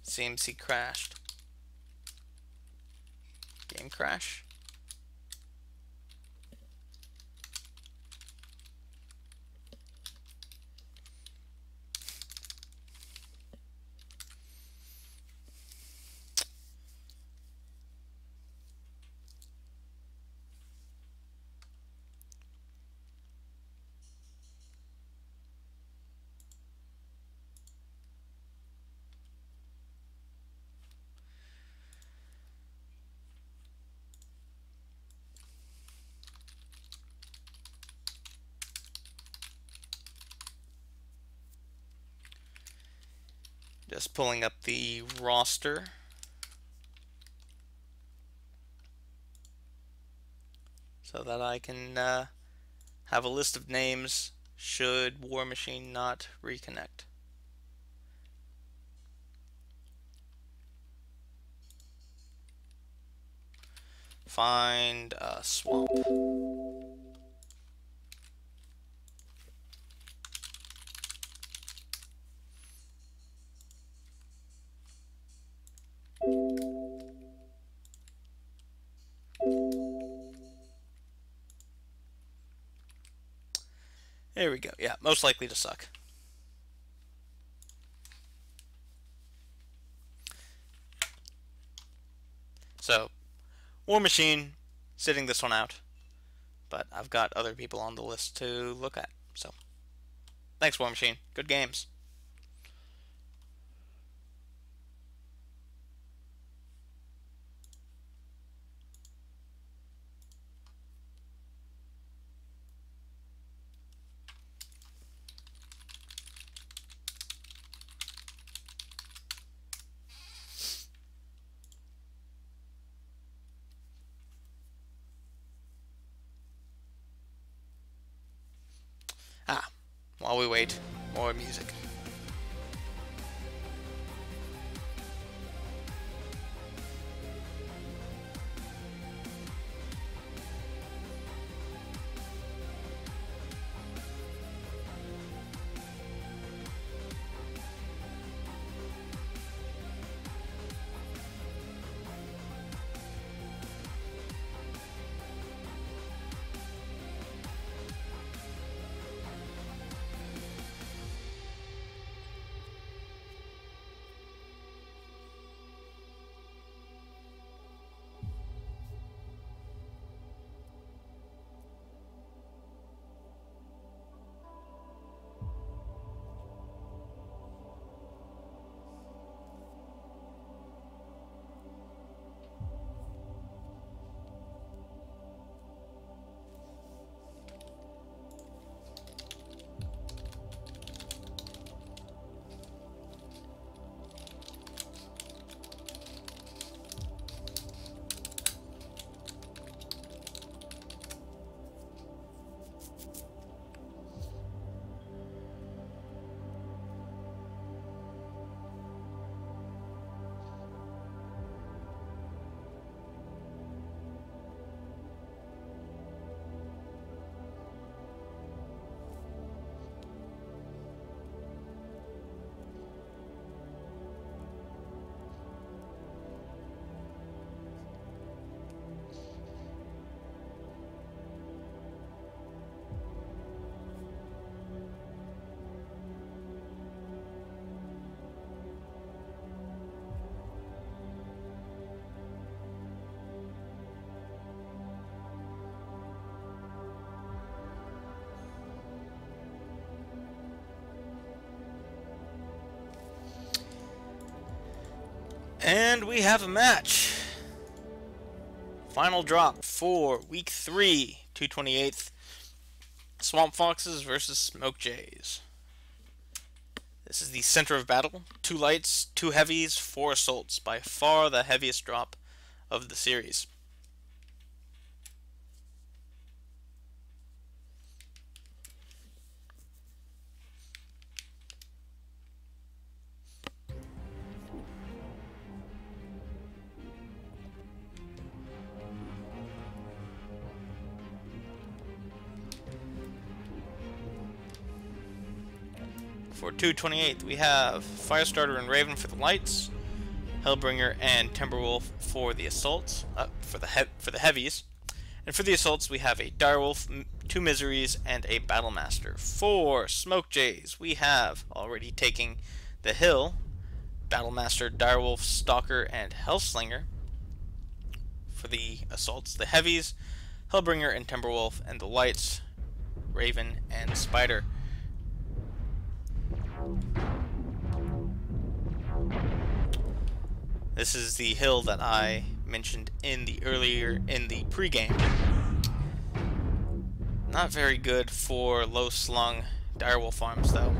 seems he crashed. Game crash. Just pulling up the roster. So that I can have a list of names should War Machine not reconnect. Find a swamp. There we go. Yeah, most likely to suck. So, War Machine sitting this one out. But I've got other people on the list to look at. So, thanks, War Machine. Good games. While we wait, more music. And we have a match. Final drop for week 3, 228th Swamp Foxes versus Smoke Jays. This is the center of battle. 2 lights, 2 heavies, 4 assaults. By far the heaviest drop of the series. For 228th, we have Firestarter and Raven for the lights, Hellbringer and Timberwolf for the assaults, for the heavies, and for the assaults we have a Direwolf, 2 Miseries, and a Battlemaster. For Smoke Jays, we have already taking the hill, Battlemaster, Direwolf, Stalker, and Hellslinger. For the assaults, the heavies, Hellbringer and Timberwolf, and the lights, Raven and Spider. This is the hill that I mentioned in the pregame. Not very good for low slung direwolf farms though.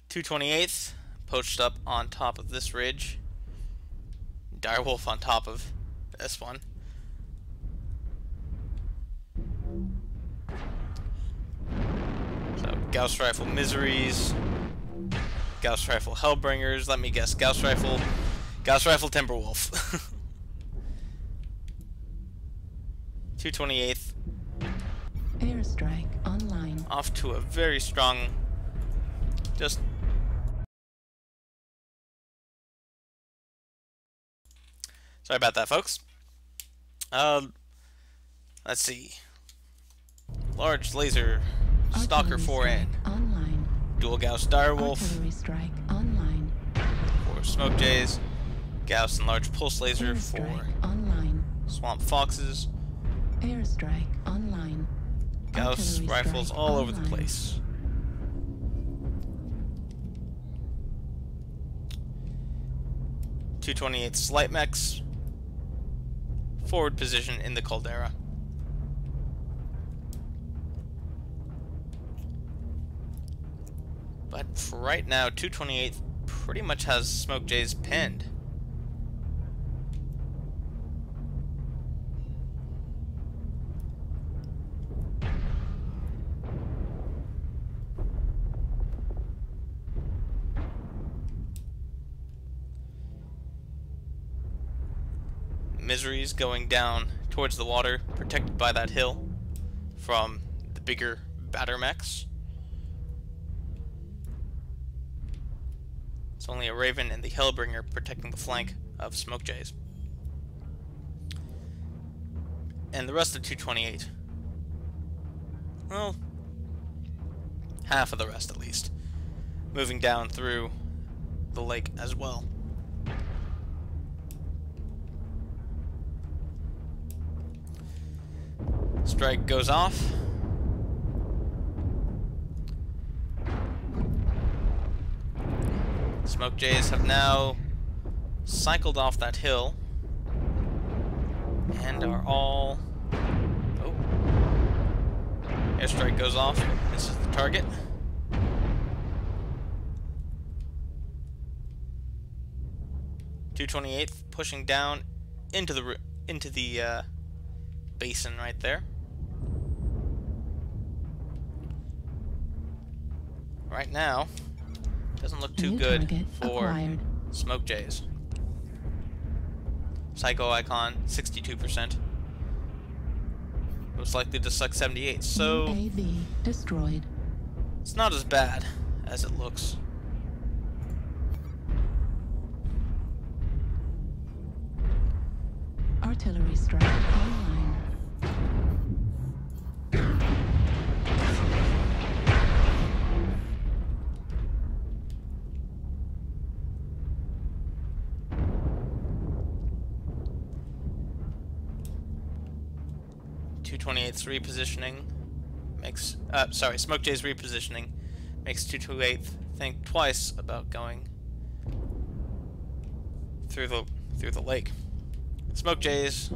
.228th poached up on top of this ridge. Direwolf on top of this one. So Gauss Rifle Miseries, Gauss Rifle Hellbringers, let me guess, Gauss Rifle Timberwolf. 228th. Airstrike online. Off to a very strong, just... Sorry about that, folks. Let's see. Large laser Stalker 4N. Online. Dual Gauss Direwolf. Artillery strike online. For Smoke Jays. Gauss and Large Pulse Laser Airstrike for online. Swamp Foxes. Airstrike online. Gauss Artillery rifles strike all over the online. place. .228 Slight Mechs. Forward position in the Caldera. But for right now, 228 pretty much has Smoke Jays pinned. Miseries going down towards the water, protected by that hill from the bigger batter mechs. It's only a Raven and the Hellbringer protecting the flank of Smoke Jays. And the rest of 228. Well, half of the rest at least. Moving down through the lake as well. Strike goes off. Smoke Jays have now cycled off that hill and are all... Oh. Airstrike goes off. This is the target. .228 pushing down into the basin right there. Right now, doesn't look too New good target for acquired. Smoke Jays. Psycho Icon, 62%. Most likely to suck 78, so UAV destroyed. it's not as bad as it looks. Artillery strike online. .228's repositioning makes Smoke Jay's repositioning makes 228 think twice about going through the lake. Smoke Jays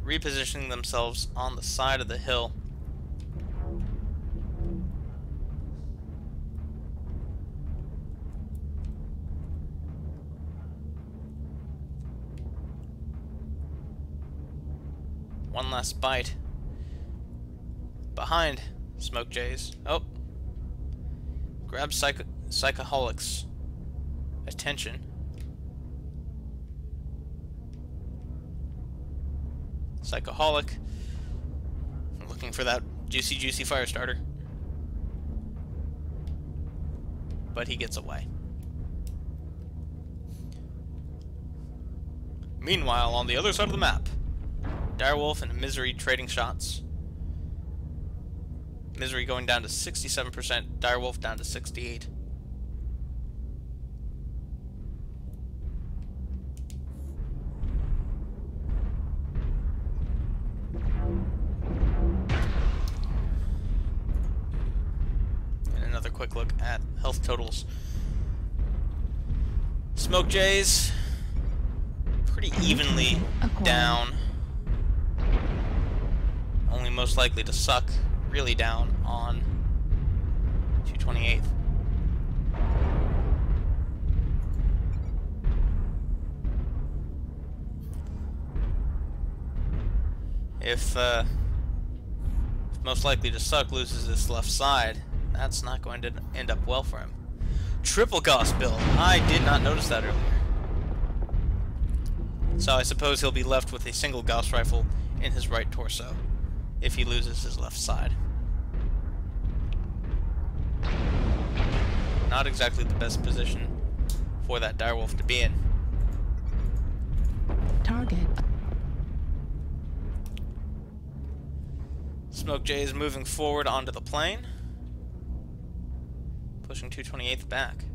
repositioning themselves on the side of the hill. One last bite. Behind Smoke Jays. Oh. Grab Psychoholic's attention. Psychoholic. Looking for that juicy fire starter. But he gets away. Meanwhile, on the other side of the map, Direwolf and Misery trading shots. Misery going down to 67%, Direwolf down to 68%. And another quick look at health totals. Smoke Jays pretty evenly down. Only most likely to suck really down on 228th. If most likely to suck loses this left side, that's not going to end up well for him. Triple Gauss build. I did not notice that earlier. So I suppose he'll be left with a single Gauss rifle in his right torso if he loses his left side. Not exactly the best position for that Direwolf to be in. Target. Smoke Jay is moving forward onto the plane, pushing 228th back.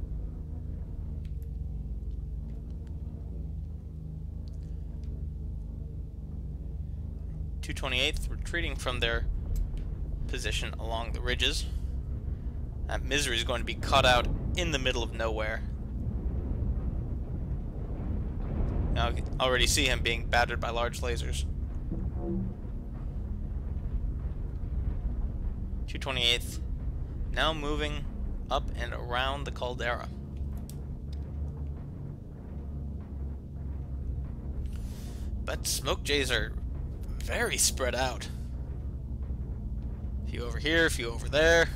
Retreating from their position along the ridges. That Misery is going to be caught out in the middle of nowhere. Now I can already see him being battered by large lasers. 228th now moving up and around the caldera. But Smoke Jays are very spread out. A few over here, a few over there.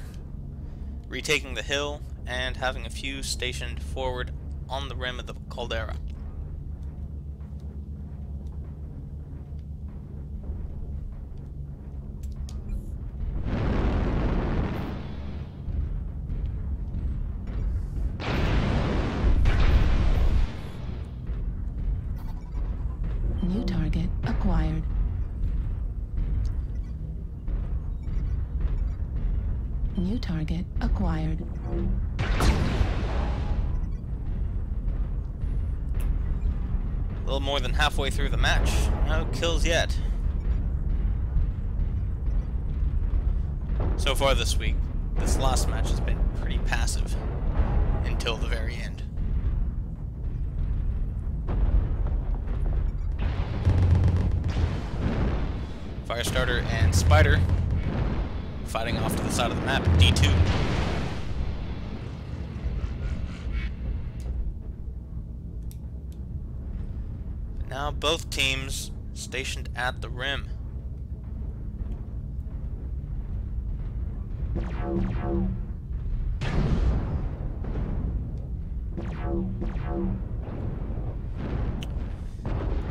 Retaking the hill and having a few stationed forward on the rim of the caldera. New target acquired. New target acquired. A little more than halfway through the match. No kills yet. So far this week, this last match has been pretty passive until the very end. Firestarter and Spider fighting off to the side of the map, D2. Now both teams stationed at the rim.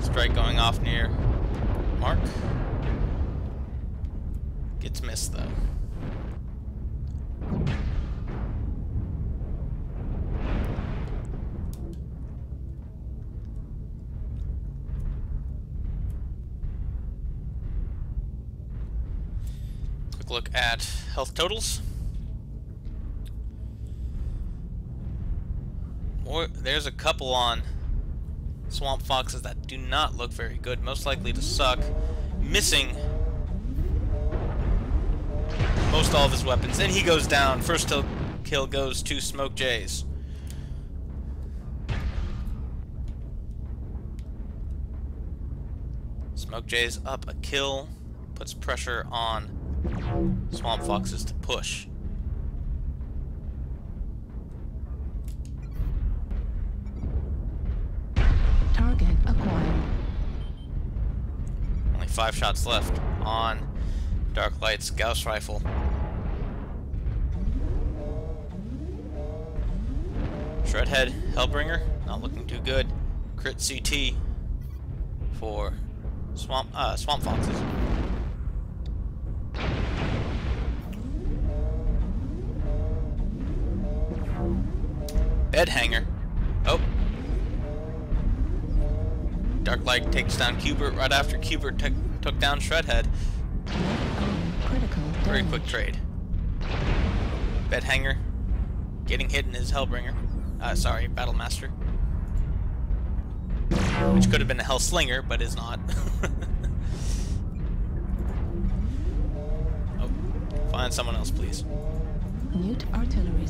Strike going off near Mark. Gets missed though. Quick look at health totals. There's a couple on Swamp Foxes that do not look very good. Most likely to suck. Missing most all of his weapons. And he goes down. First kill kill goes to Smoke Jays. Smoke Jays up a kill, puts pressure on Swamp Foxes to push. Target acquired. Only 5 shots left on Dark Light's Gauss Rifle. Shredhead, Hellbringer, not looking too good. Crit CT for Swamp Foxes. Bed Hanger. Oh. Dark Light takes down Cubert right after Cubert took down Shredhead. Critical Very damage. quick trade. Bed Hanger getting hit in his Hellbringer. Sorry, Battlemaster. Which could have been a Hellslinger, but is not. Oh, find someone else, please. Mute artillery.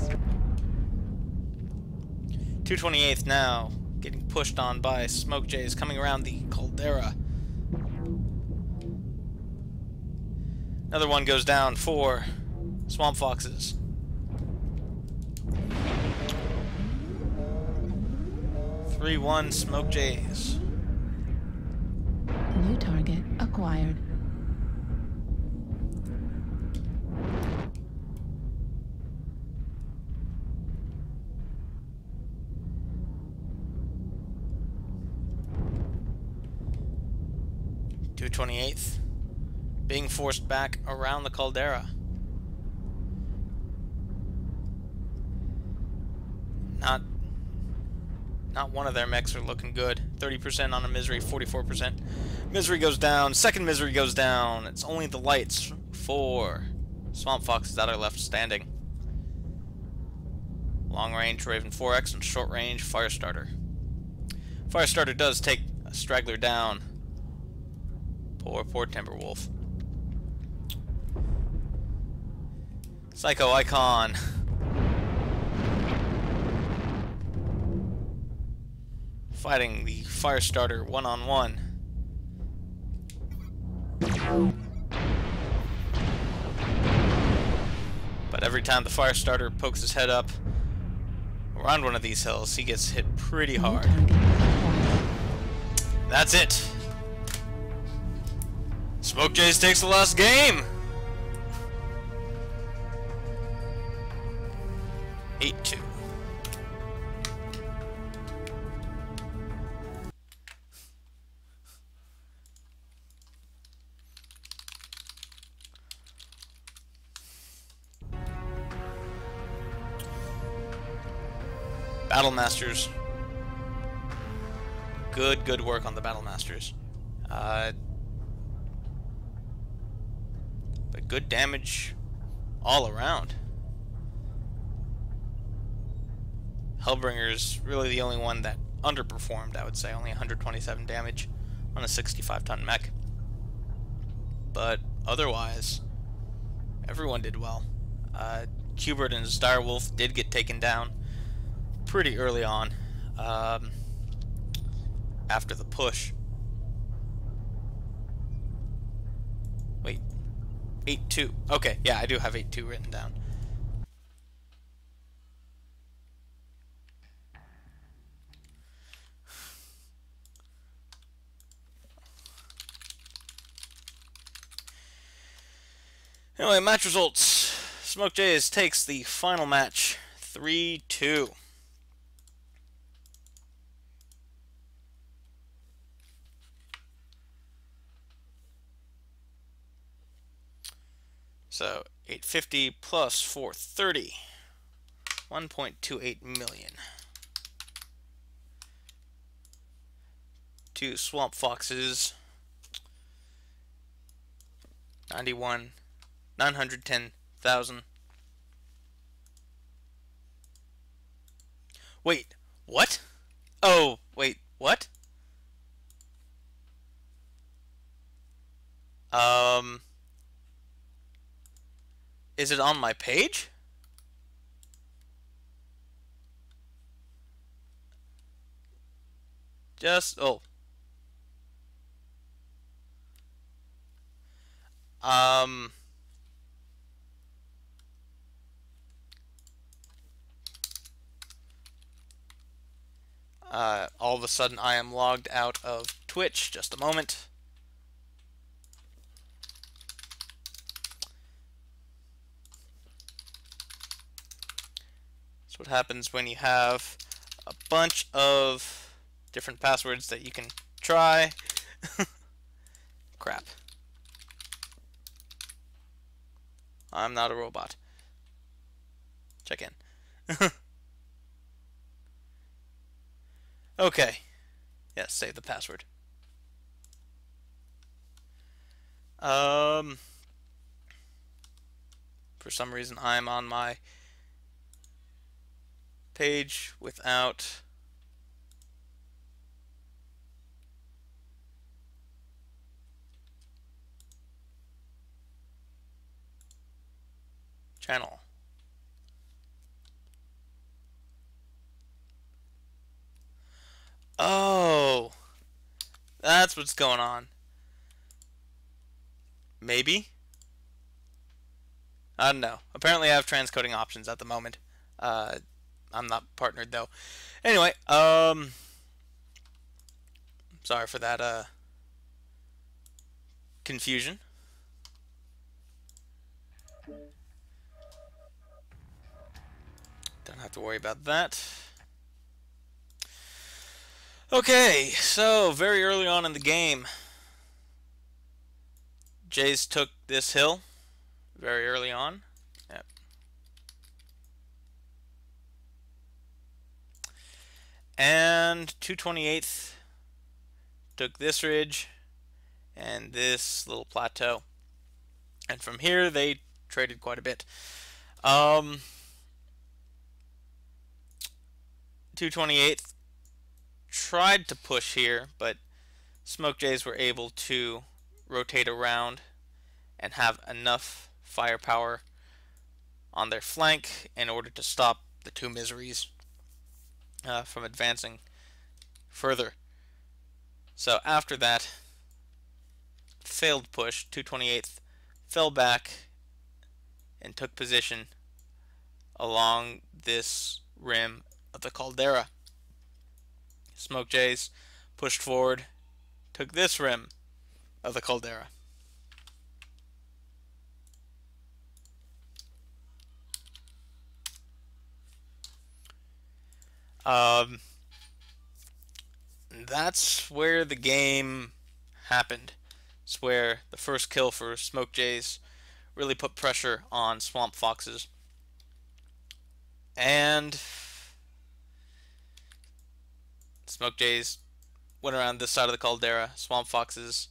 228th now, getting pushed on by Smoke Jays coming around the Caldera. Another one goes down for Swamp Foxes. (3-1) Smoke Jays. New target acquired. (228th) being forced back around the Caldera. Not one of their mechs are looking good. 30% on a Misery, 44%. Misery goes down. Second Misery goes down. It's only the lights for Swamp Foxes that are left standing. Long range Raven 4X and short range Firestarter. Firestarter does take a straggler down. Poor Timberwolf. Psycho Icon. Fighting the Firestarter one-on-one. But every time the Firestarter pokes his head up around one of these hills, he gets hit pretty New hard. target acquired. That's it. Smoke Jays takes the last game. 8-2. Battlemasters. Good work on the Battlemasters. But good damage all around. Hellbringer's really the only one that underperformed, I would say. Only 127 damage on a 65-ton mech. But otherwise, everyone did well. Cubert and his Direwolf did get taken down pretty early on, after the push. Wait, 8-2. Okay, yeah, I do have 8-2 written down. Anyway, match results. Smoke Jays takes the final match 3-2. So 850 plus 430, 1.28 million. To Swamp Foxes, 910,000. Wait, what? Oh, wait, what? Is it on my page? Just, oh. Um, all of a sudden I am logged out of Twitch. Just a moment. That's what happens when you have a bunch of different passwords that you can try. Crap. I'm not a robot. Check in. Okay. Yes, save the password. For some reason I'm on my page without channel. Oh, that's what's going on. Maybe? I don't know. Apparently I have transcoding options at the moment. I'm not partnered though. Anyway, sorry for that confusion. Don't have to worry about that. Okay, so very early on in the game, Jays took this hill very early on. Yep. And 228th took this ridge and this little plateau. And from here they traded quite a bit. 228th tried to push here, but Smoke Jays were able to rotate around and have enough firepower on their flank in order to stop the two miseries from advancing further. So after that failed push, 228th fell back and took position along this rim of the caldera. Smoke Jays pushed forward, took this rim of the caldera. That's where the game happened. It's where the first kill for Smoke Jays really put pressure on Swamp Foxes. And Smoke Jays went around this side of the caldera. Swamp Foxes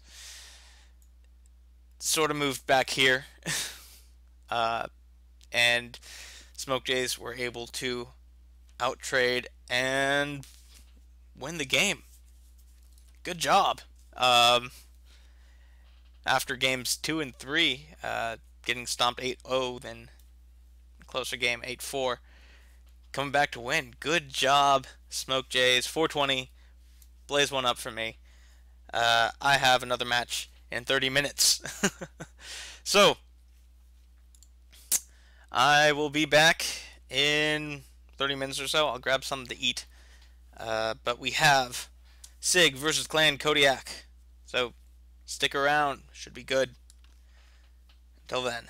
sort of moved back here. And Smoke Jays were able to outtrade and win the game. Good job. After games 2 and 3, getting stomped 8-0, then closer game 8-4, coming back to win. Good job, Smoke Jays. 420, blaze one up for me. I have another match in 30 minutes. So, I will be back in 30 minutes or so. I'll grab something to eat. But we have Sig versus Clan Kodiak. So, stick around. Should be good. Until then.